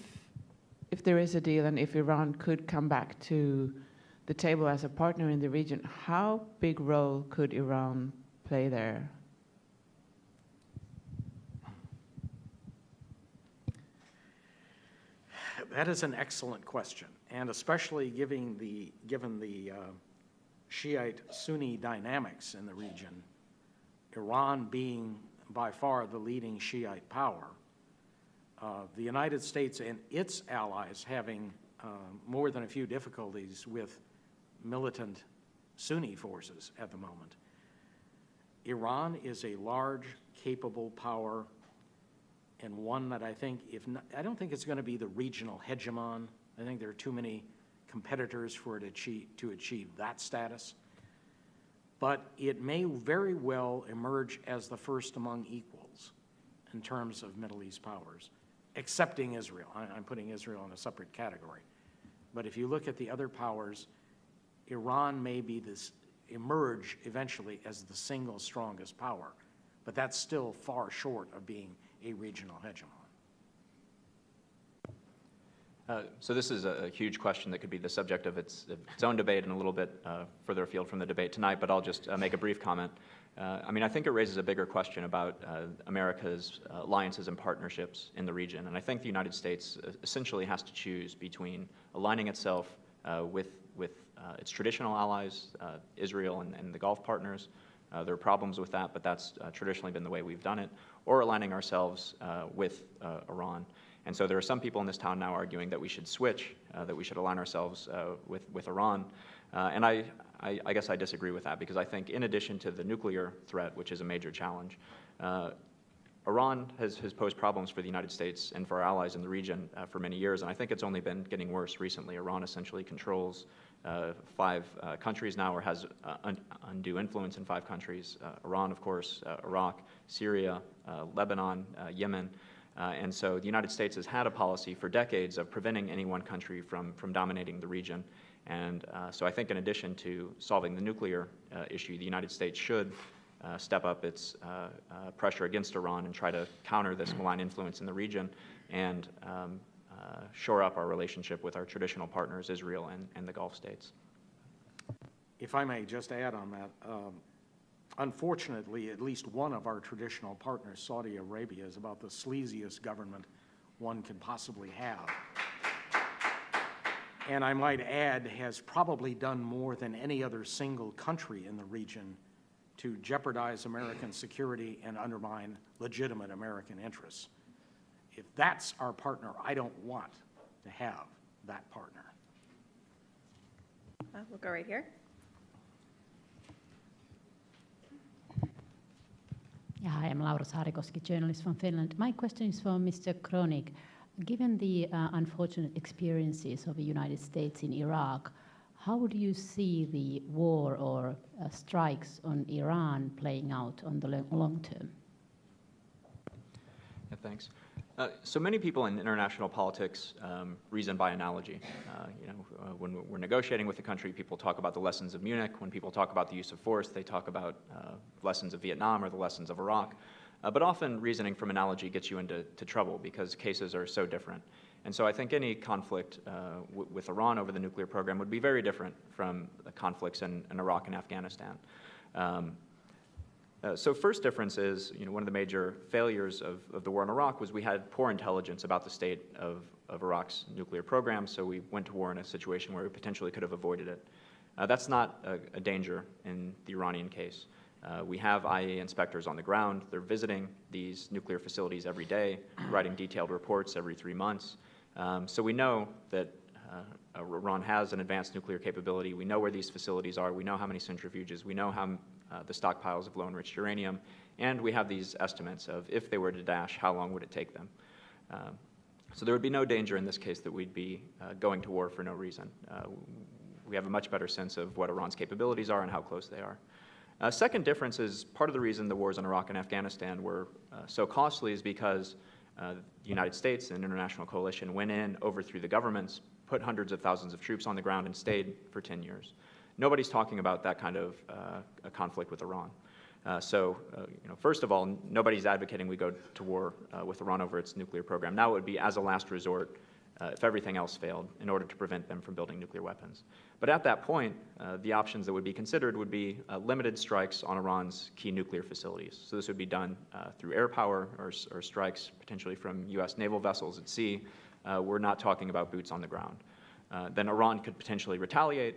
there is a deal and if Iran could come back to the table as a partner in the region, how big role could Iran play there? That is an excellent question, and especially given the Shiite-Sunni dynamics in the region, Iran being by far the leading Shiite power, the United States and its allies having more than a few difficulties with militant Sunni forces at the moment. Iran is a large, capable power, and one that I think, I don't think it's going to be the regional hegemon. I think there are too many competitors for it to achieve that status. But it may very well emerge as the first among equals in terms of Middle East powers, excepting Israel. I'm putting Israel in a separate category. But if you look at the other powers, Iran may emerge eventually as the single strongest power, but that's still far short of being a regional hegemon. So this is a huge question that could be the subject of its own debate and a little bit further afield from the debate tonight, but I'll just make a brief comment. I mean, I think it raises a bigger question about America's alliances and partnerships in the region, and I think the United States essentially has to choose between aligning itself with its traditional allies, Israel and the Gulf partners. There are problems with that, but that's traditionally been the way we've done it, or aligning ourselves with Iran. And so there are some people in this town now arguing that we should switch, that we should align ourselves with Iran. And I guess I disagree with that, because I think in addition to the nuclear threat, which is a major challenge, Iran has posed problems for the United States and for our allies in the region for many years, and I think it's only been getting worse recently. Iran essentially controls 5 countries now, or has undue influence in 5 countries. Iran, of course, Iraq, Syria, Lebanon, Yemen. And so the United States has had a policy for decades of preventing any one country from dominating the region. And so I think in addition to solving the nuclear issue, the United States should step up its pressure against Iran and try to counter this malign influence in the region and shore up our relationship with our traditional partners, Israel and the Gulf states. If I may just add on that, unfortunately, at least one of our traditional partners, Saudi Arabia, is about the sleaziest government one can possibly have. And I might add, has probably done more than any other single country in the region to jeopardize American security and undermine legitimate American interests. If that's our partner, I don't want to have that partner. We'll go right here. Yeah, hi, I'm Laura Saarikoski, journalist from Finland. My question is for Mr. Kronig. Given the unfortunate experiences of the United States in Iraq, how do you see the war or strikes on Iran playing out on the long term? Yeah, thanks. So many people in international politics reason by analogy. When we're negotiating with a country, people talk about the lessons of Munich. When people talk about the use of force, they talk about lessons of Vietnam or the lessons of Iraq. But often reasoning from analogy gets you into trouble because cases are so different. And so I think any conflict with Iran over the nuclear program would be very different from the conflicts in Iraq and Afghanistan. So first difference is, one of the major failures of the war in Iraq was we had poor intelligence about the state of Iraq's nuclear program, so we went to war in a situation where we potentially could have avoided it. That's not a danger in the Iranian case. We have IAEA inspectors on the ground. They're visiting these nuclear facilities every day, writing detailed reports every 3 months. So we know that Iran has an advanced nuclear capability. We know where these facilities are. We know how many centrifuges. We know how the stockpiles of low-enriched uranium. And we have these estimates of if they were to dash, how long would it take them? So there would be no danger in this case that we'd be going to war for no reason. We have a much better sense of what Iran's capabilities are and how close they are. Second difference is part of the reason the wars in Iraq and Afghanistan were so costly is because the United States and the international coalition went in, overthrew the governments, put hundreds of thousands of troops on the ground, and stayed for 10 years. Nobody's talking about that kind of a conflict with Iran. First of all, nobody's advocating we go to war with Iran over its nuclear program. Now it would be as a last resort if everything else failed in order to prevent them from building nuclear weapons. But at that point, the options that would be considered would be limited strikes on Iran's key nuclear facilities. So this would be done through air power or strikes potentially from U.S. naval vessels at sea. We're not talking about boots on the ground. Then Iran could potentially retaliate,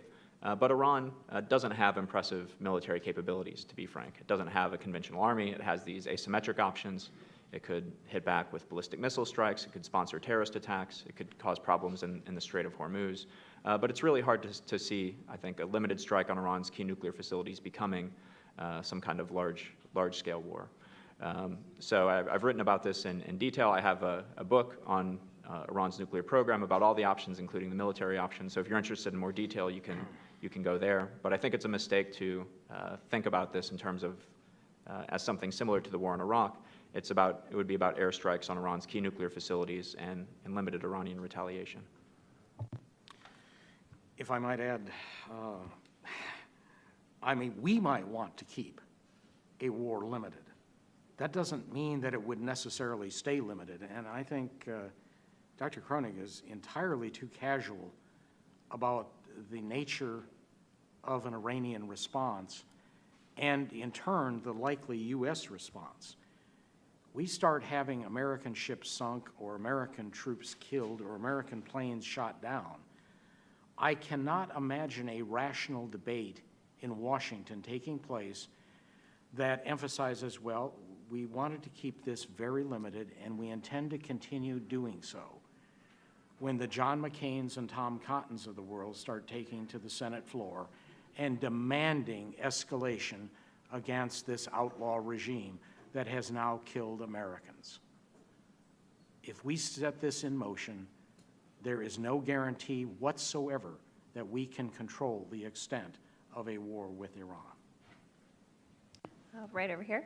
but Iran doesn't have impressive military capabilities, to be frank. It doesn't have a conventional army. It has these asymmetric options. It could hit back with ballistic missile strikes. It could sponsor terrorist attacks. It could cause problems in the Strait of Hormuz. But it's really hard to see, I think, a limited strike on Iran's key nuclear facilities becoming some kind of large-scale war. So I've written about this in detail. I have a book on Iran's nuclear program about all the options, including the military options. So if you're interested in more detail, you can go there. But I think it's a mistake to think about this in terms of as something similar to the war in Iraq. It would be about airstrikes on Iran's key nuclear facilities and limited Iranian retaliation. If I might add, we might want to keep a war limited. That doesn't mean that it would necessarily stay limited. And I think Dr. Kronig is entirely too casual about the nature of an Iranian response and, in turn, the likely U.S. response. We start having American ships sunk or American troops killed or American planes shot down, I cannot imagine a rational debate in Washington taking place that emphasizes, well, we wanted to keep this very limited and we intend to continue doing so. When the John McCains and Tom Cottons of the world start taking to the Senate floor and demanding escalation against this outlaw regime that has now killed Americans. If we set this in motion, there is no guarantee whatsoever that we can control the extent of a war with Iran. Right over here.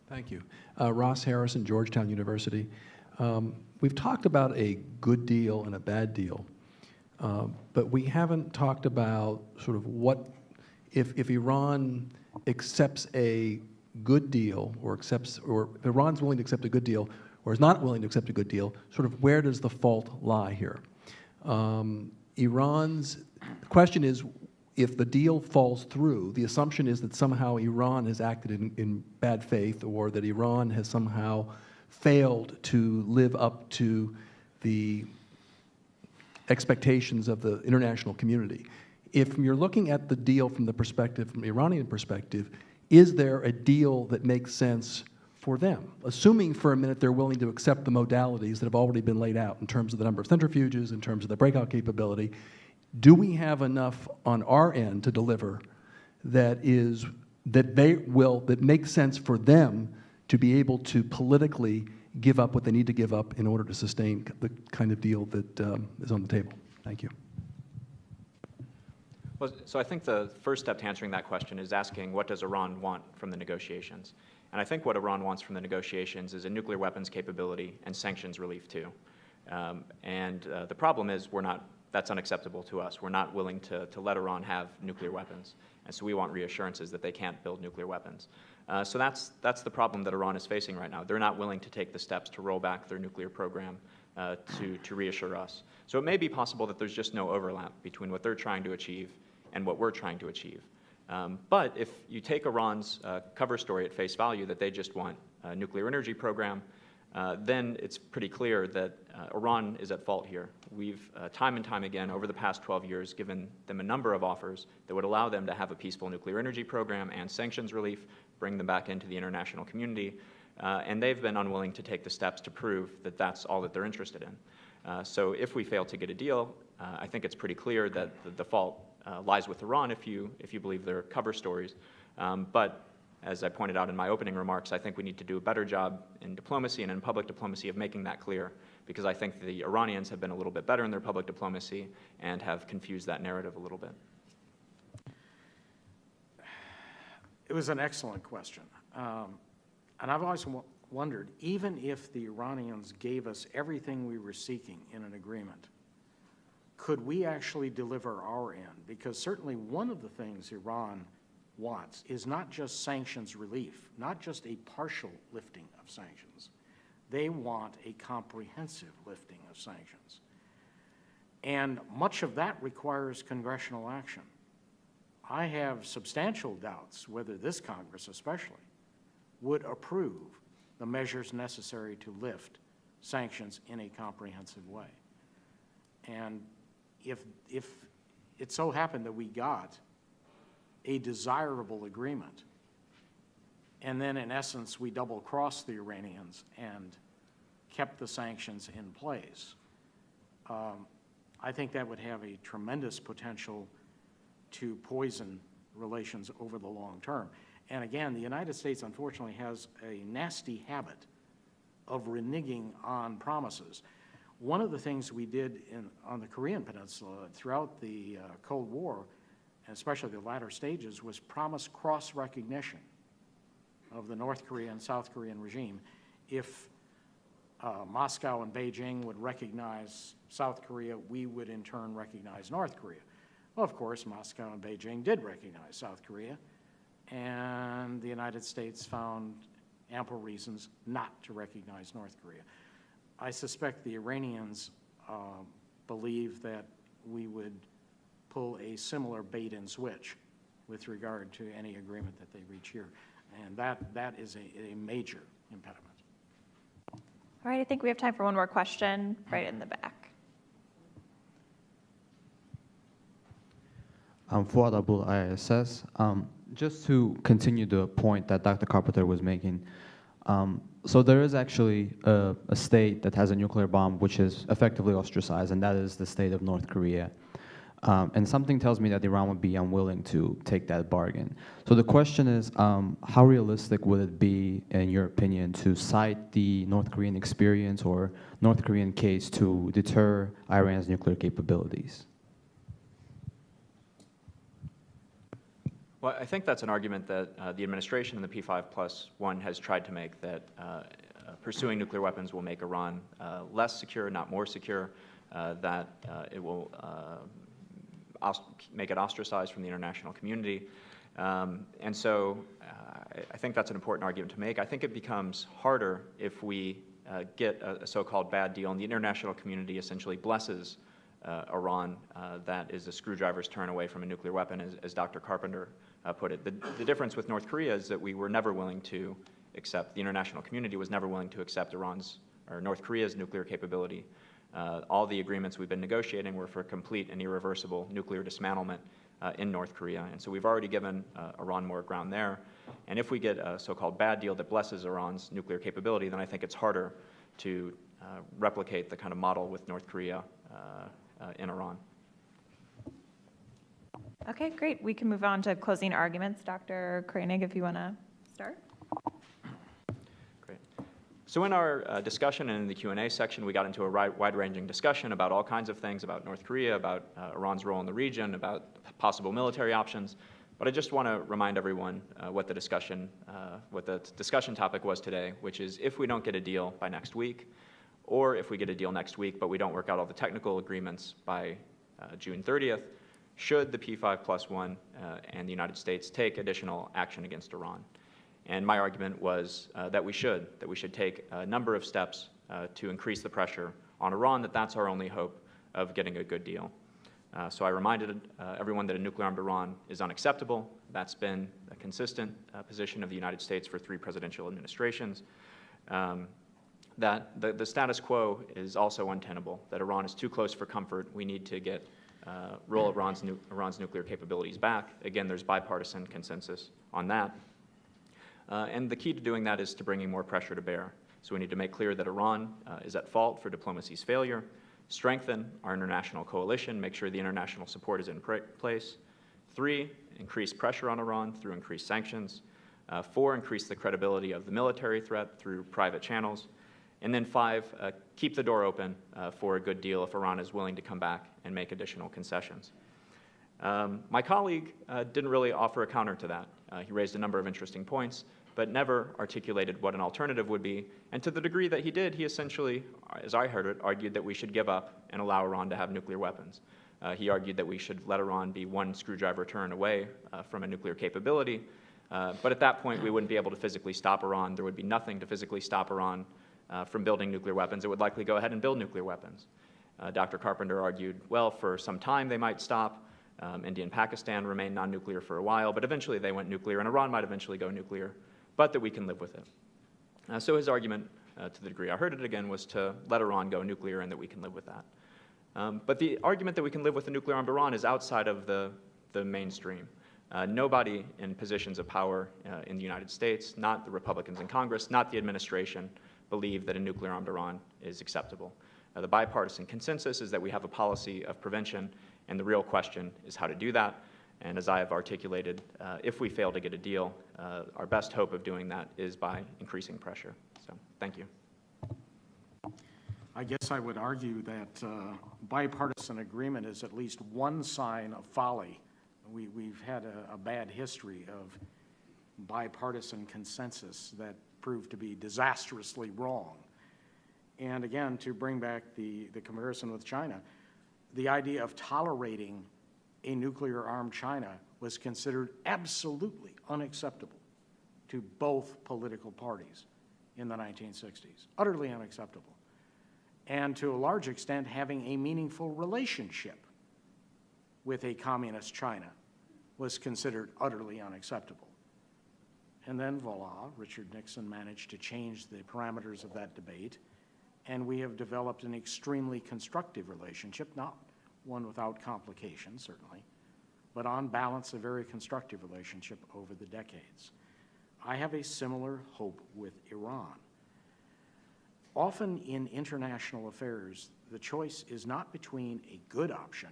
Thank you. Ross Harrison, Georgetown University. We've talked about a good deal and a bad deal, but we haven't talked about sort of what, if Iran accepts a good deal or if Iran's willing to accept a good deal or is not willing to accept a good deal, sort of where does the fault lie here? The question is, if the deal falls through, the assumption is that somehow Iran has acted in bad faith or that Iran has somehow failed to live up to the expectations of the international community. If you're looking at the deal from the Iranian perspective, is there a deal that makes sense for them? Assuming for a minute they're willing to accept the modalities that have already been laid out in terms of the number of centrifuges, in terms of the breakout capability, do we have enough on our end to deliver that makes sense for them to be able to politically give up what they need to give up in order to sustain the kind of deal that is on the table? Thank you. Well, so I think the first step to answering that question is asking what does Iran want from the negotiations? And I think what Iran wants from the negotiations is a nuclear weapons capability and sanctions relief too. The problem is that's unacceptable to us. We're not willing to let Iran have nuclear weapons. And so we want reassurances that they can't build nuclear weapons. So that's the problem that Iran is facing right now. They're not willing to take the steps to roll back their nuclear program to reassure us. So it may be possible that there's just no overlap between what they're trying to achieve and what we're trying to achieve. But if you take Iran's cover story at face value that they just want a nuclear energy program, then it's pretty clear that Iran is at fault here. We've, time and time again, over the past 12 years, given them a number of offers that would allow them to have a peaceful nuclear energy program and sanctions relief, bring them back into the international community, and they've been unwilling to take the steps to prove that that's all that they're interested in. So if we fail to get a deal, I think it's pretty clear that the fault lies with Iran if you believe their cover stories. But as I pointed out in my opening remarks, I think we need to do a better job in diplomacy and in public diplomacy of making that clear, because I think the Iranians have been a little bit better in their public diplomacy and have confused that narrative a little bit. It was an excellent question. And I've always wondered, even if the Iranians gave us everything we were seeking in an agreement, could we actually deliver our end? Because certainly one of the things Iran wants is not just sanctions relief, not just a partial lifting of sanctions. They want a comprehensive lifting of sanctions. And much of that requires congressional action. I have substantial doubts whether this Congress especially would approve the measures necessary to lift sanctions in a comprehensive way. And if it so happened that we got a desirable agreement, and then in essence we double-crossed the Iranians and kept the sanctions in place, I think that would have a tremendous potential to poison relations over the long term. And again, the United States unfortunately has a nasty habit of reneging on promises. One of the things we did on the Korean Peninsula throughout the Cold War, and especially the latter stages, was promise cross-recognition of the North Korean and South Korean regime. If Moscow and Beijing would recognize South Korea, we would in turn recognize North Korea. Well, of course, Moscow and Beijing did recognize South Korea, and the United States found ample reasons not to recognize North Korea. I suspect the Iranians believe that we would pull a similar bait and switch with regard to any agreement that they reach here, and that is a major impediment. All right, I think we have time for one more question right in the back. I'm Fuad Abul, ISS. Just to continue the point that Dr. Carpenter was making, so there is actually a state that has a nuclear bomb which is effectively ostracized, and that is the state of North Korea. And something tells me that Iran would be unwilling to take that bargain. So the question is, how realistic would it be, in your opinion, to cite the North Korean experience or North Korean case to deter Iran's nuclear capabilities? Well, I think that's an argument that the administration and the P5+1 has tried to make, that pursuing nuclear weapons will make Iran less secure, not more secure, that it will make it ostracized from the international community. And so I think that's an important argument to make. I think it becomes harder if we get a so-called bad deal and the international community essentially blesses Iran. That is a screwdriver's turn away from a nuclear weapon, as Dr. Carpenter put it. The difference with North Korea is that we were never willing to accept, the international community was never willing to accept North Korea's nuclear capability. All the agreements we've been negotiating were for complete and irreversible nuclear dismantlement in North Korea. And so we've already given Iran more ground there. And if we get a so-called bad deal that blesses Iran's nuclear capability, then I think it's harder to replicate the kind of model with North Korea in Iran. Okay, great. We can move on to closing arguments. Dr. Koenig, if you want to start. Great. So in our discussion and in the Q&A section, we got into a wide-ranging discussion about all kinds of things, about North Korea, about Iran's role in the region, about possible military options. But I just want to remind everyone what the discussion topic was today, which is if we don't get a deal by next week, or if we get a deal next week but we don't work out all the technical agreements by June 30th, should the P5+1 and the United States take additional action against Iran? And my argument was that we should take a number of steps to increase the pressure on Iran, that's our only hope of getting a good deal. So I reminded everyone that a nuclear-armed Iran is unacceptable. That's been a consistent position of the United States for 3 presidential administrations. that the status quo is also untenable, that Iran is too close for comfort. We need to get roll Iran's nuclear capabilities back. Again, there's bipartisan consensus on that. And the key to doing that is to bringing more pressure to bear. So we need to make clear that Iran is at fault for diplomacy's failure, strengthen our international coalition, make sure the international support is in place. 3, increase pressure on Iran through increased sanctions. 4, increase the credibility of the military threat through private channels. And then 5, keep the door open for a good deal if Iran is willing to come back and make additional concessions. My colleague didn't really offer a counter to that. He raised a number of interesting points, but never articulated what an alternative would be. And to the degree that he did, he essentially, as I heard it, argued that we should give up and allow Iran to have nuclear weapons. He argued that we should let Iran be one screwdriver turn away from a nuclear capability. But at that point, we wouldn't be able to physically stop Iran. There would be nothing to physically stop Iran from building nuclear weapons. It would likely go ahead and build nuclear weapons. Dr. Carpenter argued, well, for some time they might stop. India and Pakistan remained non-nuclear for a while, but eventually they went nuclear, and Iran might eventually go nuclear, but that we can live with it. So his argument, to the degree I heard it again, was to let Iran go nuclear and that we can live with that. But the argument that we can live with a nuclear-armed Iran is outside of the mainstream. Nobody in positions of power in the United States, not the Republicans in Congress, not the administration, believe that a nuclear-armed Iran is acceptable. The bipartisan consensus is that we have a policy of prevention, and the real question is how to do that. And as I have articulated, if we fail to get a deal, our best hope of doing that is by increasing pressure. So, thank you. I guess I would argue that bipartisan agreement is at least one sign of folly. We've had a bad history of bipartisan consensus that proved to be disastrously wrong. And again, to bring back the comparison with China, the idea of tolerating a nuclear-armed China was considered absolutely unacceptable to both political parties in the 1960s, utterly unacceptable. And to a large extent, having a meaningful relationship with a communist China was considered utterly unacceptable. And then, voila, Richard Nixon managed to change the parameters of that debate, and we have developed an extremely constructive relationship, not one without complications, certainly, but on balance, a very constructive relationship over the decades. I have a similar hope with Iran. Often in international affairs, the choice is not between a good option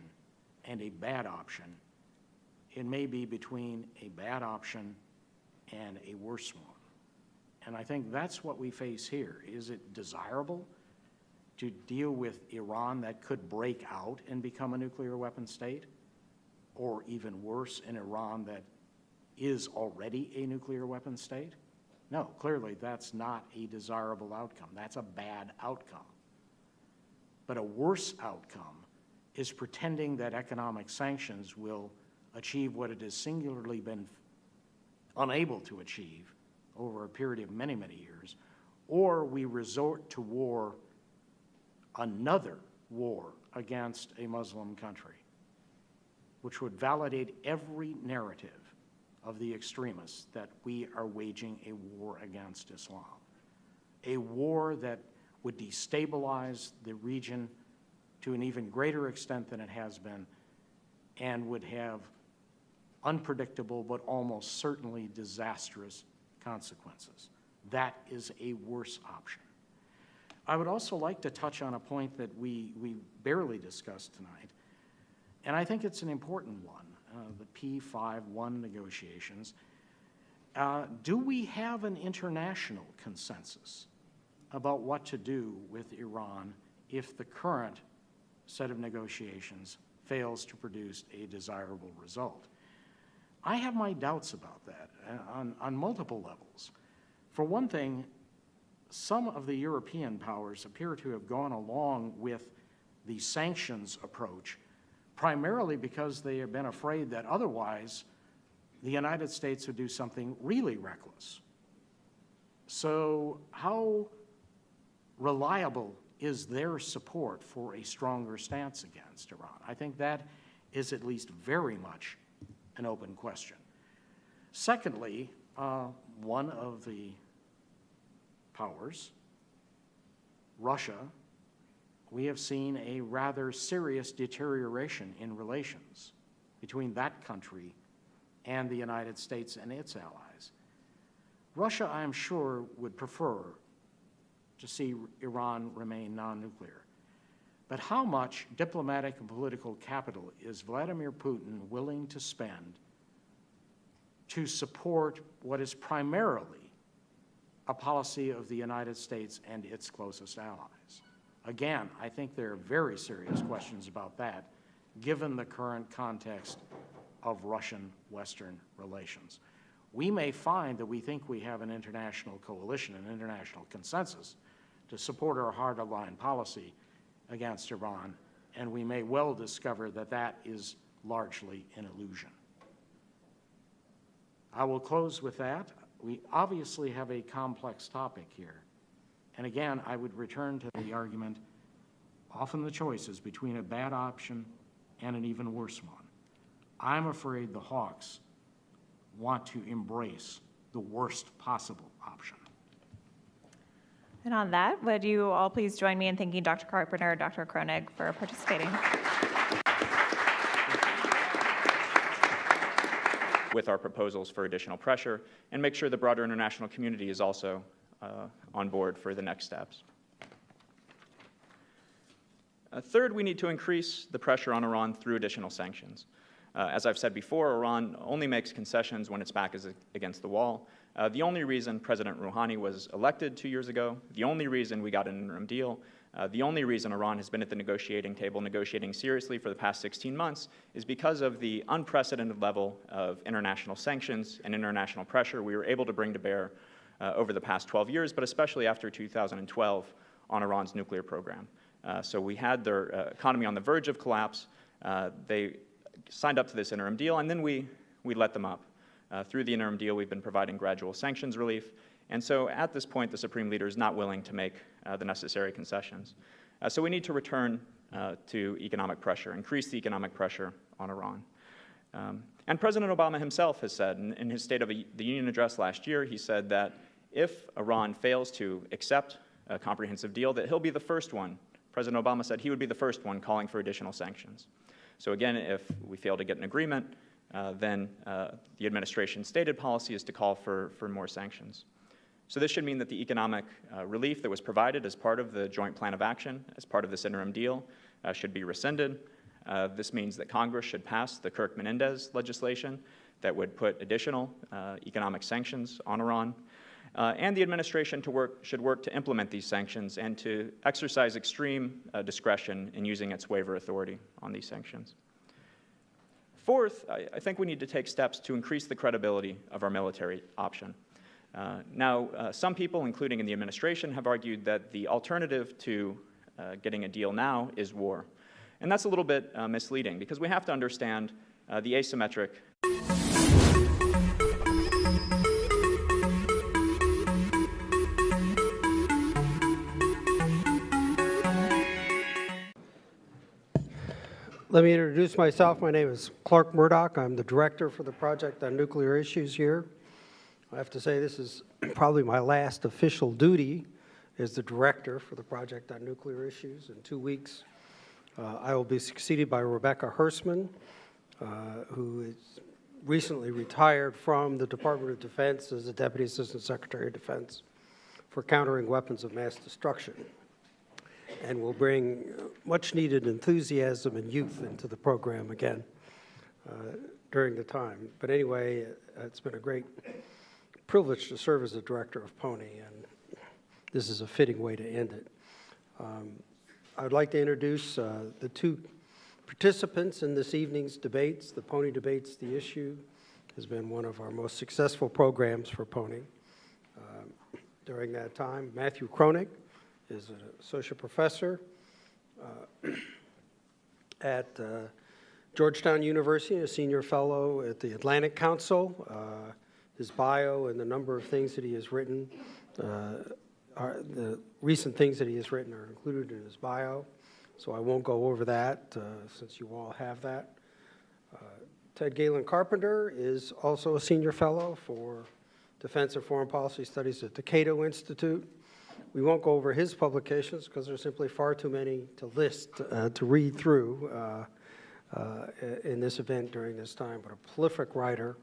and a bad option. It may be between a bad option and a worse one. And I think that's what we face here. Is it desirable to deal with Iran that could break out and become a nuclear weapon state? Or even worse, an Iran that is already a nuclear weapon state? No, clearly that's not a desirable outcome. That's a bad outcome. But a worse outcome is pretending that economic sanctions will achieve what it has singularly been unable to achieve over a period of many, many years, or we resort to war, another war against a Muslim country, which would validate every narrative of the extremists that we are waging a war against Islam, a war that would destabilize the region to an even greater extent than it has been, and would have unpredictable but almost certainly disastrous consequences. That is a worse option. I would also like to touch on a point that we barely discussed tonight, and I think it's an important one, the P5-1 negotiations. Do we have an international consensus about what to do with Iran if the current set of negotiations fails to produce a desirable result? I have my doubts about that on multiple levels. For one thing, some of the European powers appear to have gone along with the sanctions approach primarily because they have been afraid that otherwise the United States would do something really reckless. So how reliable is their support for a stronger stance against Iran? I think that is at least very much an open question. Secondly, one of the powers Russia, we have seen a rather serious deterioration in relations between that country and the United States and its allies. Russia, I am sure, would prefer to see Iran remain non-nuclear. But how much diplomatic and political capital is Vladimir Putin willing to spend to support what is primarily a policy of the United States and its closest allies? Again, I think there are very serious questions about that, given the current context of Russian-Western relations. We may find that we think we have an international coalition, an international consensus to support our hard-line policy against Iran, and we may well discover that that is largely an illusion. I will close with that. We obviously have a complex topic here. And again, I would return to the argument, often the choice is between a bad option and an even worse one. I'm afraid the hawks want to embrace the worst possible option. And on that, would you all please join me in thanking Dr. Carpenter and Dr. Kronig for participating. With our proposals for additional pressure, and make sure the broader international community is also on board for the next steps. Third, we need to increase the pressure on Iran through additional sanctions. As I've said before, Iran only makes concessions when its back is against the wall. The only reason President Rouhani was elected 2 years ago, the only reason we got an interim deal, the only reason Iran has been at the negotiating table negotiating seriously for the past 16 months is because of the unprecedented level of international sanctions and international pressure we were able to bring to bear over the past 12 years, but especially after 2012 on Iran's nuclear program. So we had their economy on the verge of collapse. They signed up to this interim deal, and then we let them up. Through the interim deal, we've been providing gradual sanctions relief. And so at this point, the Supreme Leader is not willing to make the necessary concessions. So we need to return to economic pressure, increase the economic pressure on Iran. And President Obama himself has said, in his State of the Union address last year, he said that if Iran fails to accept a comprehensive deal, that he'll be the first one. President Obama said he would be the first one calling for additional sanctions. So again, if we fail to get an agreement, then the administration's stated policy is to call for more sanctions. So this should mean that the economic relief that was provided as part of the joint plan of action, as part of this interim deal, should be rescinded. This means that Congress should pass the Kirk-Menendez legislation that would put additional economic sanctions on Iran. And the administration should work to implement these sanctions and to exercise extreme discretion in using its waiver authority on these sanctions. Fourth, I think we need to take steps to increase the credibility of our military option. Now, some people, including in the administration, have argued that the alternative to getting a deal now is war. And that's a little bit misleading, because we have to understand the asymmetric Let me introduce myself. My name is Clark Murdoch. I'm the director for the project on nuclear issues here. I have to say this is probably my last official duty as the director for the project on nuclear issues. In 2 weeks, I will be succeeded by Rebecca Hersman, who is recently retired from the Department of Defense as the Deputy Assistant Secretary of Defense for countering weapons of mass destruction, and will bring much-needed enthusiasm and youth into the program again during the time. But anyway, it's been a great privilege to serve as the director of PONI, and this is a fitting way to end it. I would like to introduce the two participants in this evening's debates. The PONI Debates, the issue, has been one of our most successful programs for PONI during that time. Matthew Kronig is an associate professor at Georgetown University, a senior fellow at the Atlantic Council. His bio and the number of things that he has written, the recent things that he has written are included in his bio, so I won't go over that since you all have that. Ted Galen Carpenter is also a senior fellow for Defense and Foreign Policy Studies at the Cato Institute. We won't go over his publications because there's simply far too many to list, to read through in this event during this time, but a prolific writer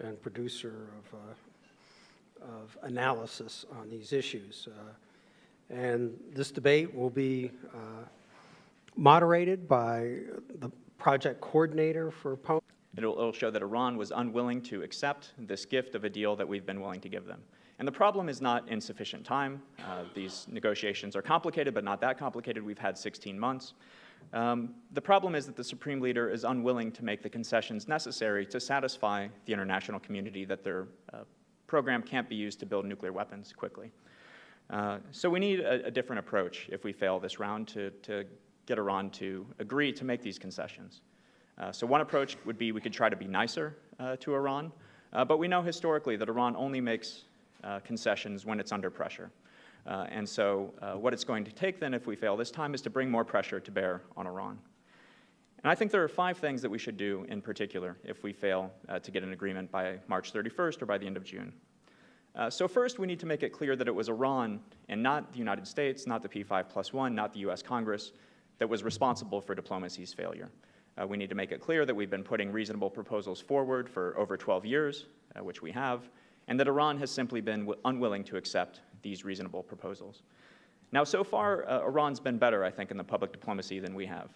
and producer of analysis on these issues. And this debate will be moderated by the project coordinator for PONE. It'll show that Iran was unwilling to accept this gift of a deal that we've been willing to give them. And the problem is not insufficient time. These negotiations are complicated, but not that complicated. We've had 16 months. The problem is that the Supreme Leader is unwilling to make the concessions necessary to satisfy the international community that their program can't be used to build nuclear weapons quickly. So we need a different approach if we fail this round to get Iran to agree to make these concessions. So one approach would be we could try to be nicer to Iran, but we know historically that Iran only makes concessions when it's under pressure. And so what it's going to take then if we fail this time is to bring more pressure to bear on Iran. And I think there are 5 things that we should do in particular if we fail to get an agreement by March 31st or by the end of June. So first, we need to make it clear that it was Iran and not the United States, not the P5+1, not the US Congress, that was responsible for diplomacy's failure. We need to make it clear that we've been putting reasonable proposals forward for over 12 years, which we have, and that Iran has simply been unwilling to accept these reasonable proposals. Now, so far, Iran's been better, I think, in the public diplomacy than we have.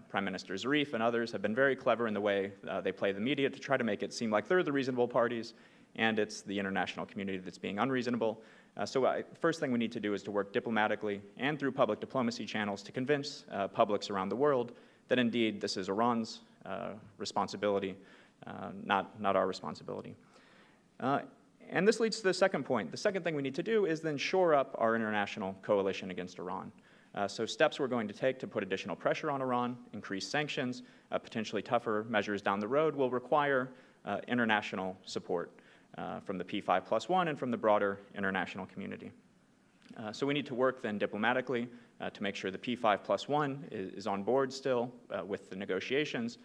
Prime Minister Zarif and others have been very clever in the way they play the media to try to make it seem like they're the reasonable parties, and it's the international community that's being unreasonable. So first thing we need to do is to work diplomatically and through public diplomacy channels to convince publics around the world that indeed this is Iran's responsibility, not our responsibility. And this leads to the second point. The second thing we need to do is then shore up our international coalition against Iran. So steps we're going to take to put additional pressure on Iran, increase sanctions, potentially tougher measures down the road will require international support from the P5+1 and from the broader international community. So we need to work then diplomatically to make sure the P5+1 is on board still with the negotiations.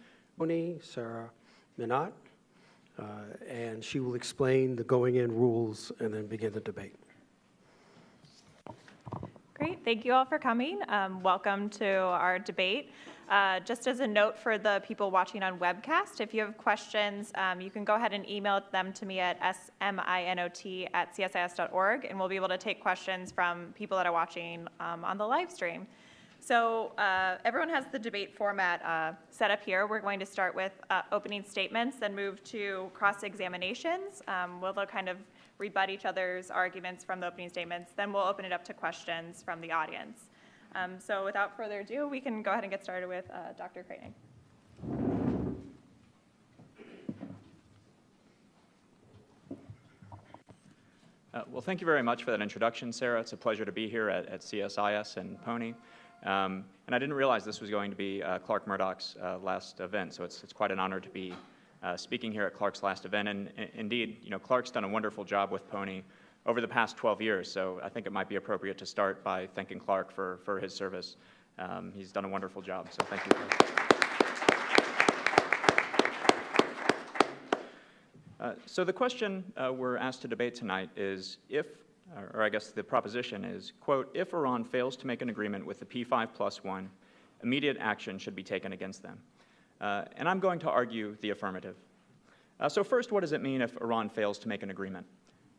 Sarah Minot, and she will explain the going-in rules and then begin the debate. Great, thank you all for coming. Welcome to our debate. Just as a note for the people watching on webcast, if you have questions, you can go ahead and email them to me at sminot@csis.org, and we'll be able to take questions from people that are watching on the live stream. So everyone has the debate format set up here. We're going to start with opening statements, then move to cross-examinations. We'll kind of rebut each other's arguments from the opening statements. Then we'll open it up to questions from the audience. So without further ado, we can go ahead and get started with Dr. Craning. Well, thank you very much for that introduction, Sarah. It's a pleasure to be here at CSIS and PONE. And I didn't realize this was going to be Clark Murdoch's last event, so it's quite an honor to be speaking here at Clark's last event. And indeed, you know, Clark's done a wonderful job with PONE over the past 12 years, so I think it might be appropriate to start by thanking Clark for his service. He's done a wonderful job, so thank you, Clark. So the question we're asked to debate tonight is if, or I guess the proposition is, quote, if Iran fails to make an agreement with the P5+1, immediate action should be taken against them. And I'm going to argue the affirmative. So first, what does it mean if Iran fails to make an agreement?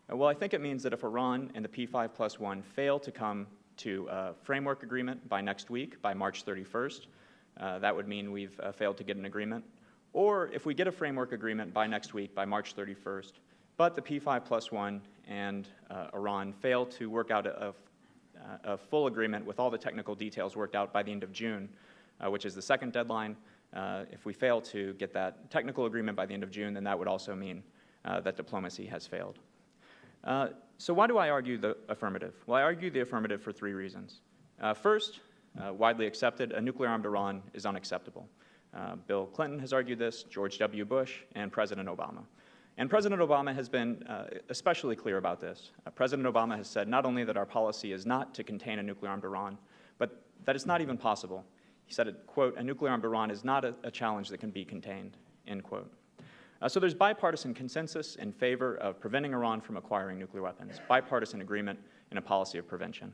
Well, I think it means that if Iran and the P5+1 fail to come to a framework agreement by next week, by March 31st, that would mean we've failed to get an agreement. Or if we get a framework agreement by next week, by March 31st, but the P5+1 and Iran fail to work out a full agreement with all the technical details worked out by the end of June, which is the second deadline. If we fail to get that technical agreement by the end of June, then that would also mean that diplomacy has failed. So why do I argue the affirmative? Well, I argue the affirmative for 3 reasons. First, widely accepted, a nuclear-armed Iran is unacceptable. Bill Clinton has argued this, George W. Bush, and President Obama. And President Obama has been especially clear about this. President Obama has said not only that our policy is not to contain a nuclear-armed Iran, but that it's not even possible. He said, quote, a nuclear-armed Iran is not a challenge that can be contained, end quote. So there's bipartisan consensus in favor of preventing Iran from acquiring nuclear weapons, bipartisan agreement in a policy of prevention.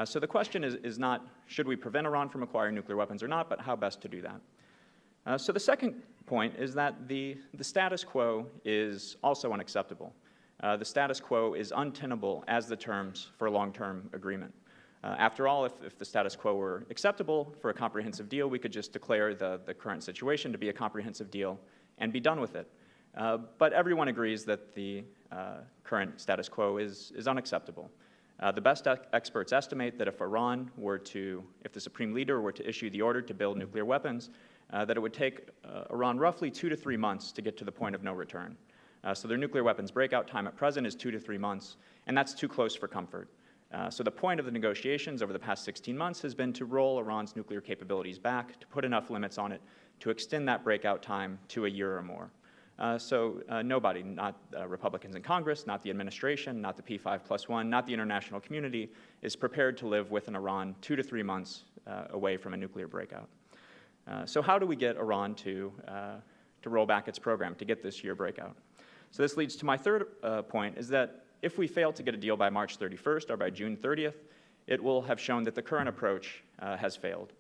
So the question is not, should we prevent Iran from acquiring nuclear weapons or not, but how best to do that. So the second point is that the status quo is also unacceptable. The status quo is untenable as the terms for a long-term agreement. After all, if the status quo were acceptable for a comprehensive deal, we could just declare the current situation to be a comprehensive deal and be done with it. But everyone agrees that the current status quo is unacceptable. The best experts estimate that if the Supreme Leader were to issue the order to build nuclear weapons, that it would take Iran roughly 2 to 3 months to get to the point of no return. So their nuclear weapons breakout time at present is 2 to 3 months, and that's too close for comfort. So the point of the negotiations over the past 16 months has been to roll Iran's nuclear capabilities back, to put enough limits on it, to extend that breakout time to a year or more. So nobody, not Republicans in Congress, not the administration, not the P5+1, not the international community, is prepared to live with an Iran 2 to 3 months away from a nuclear breakout. So how do we get Iran to roll back its program, to get this year breakout? So this leads to my third point, is that if we fail to get a deal by March 31st or by June 30th, it will have shown that the current approach has failed.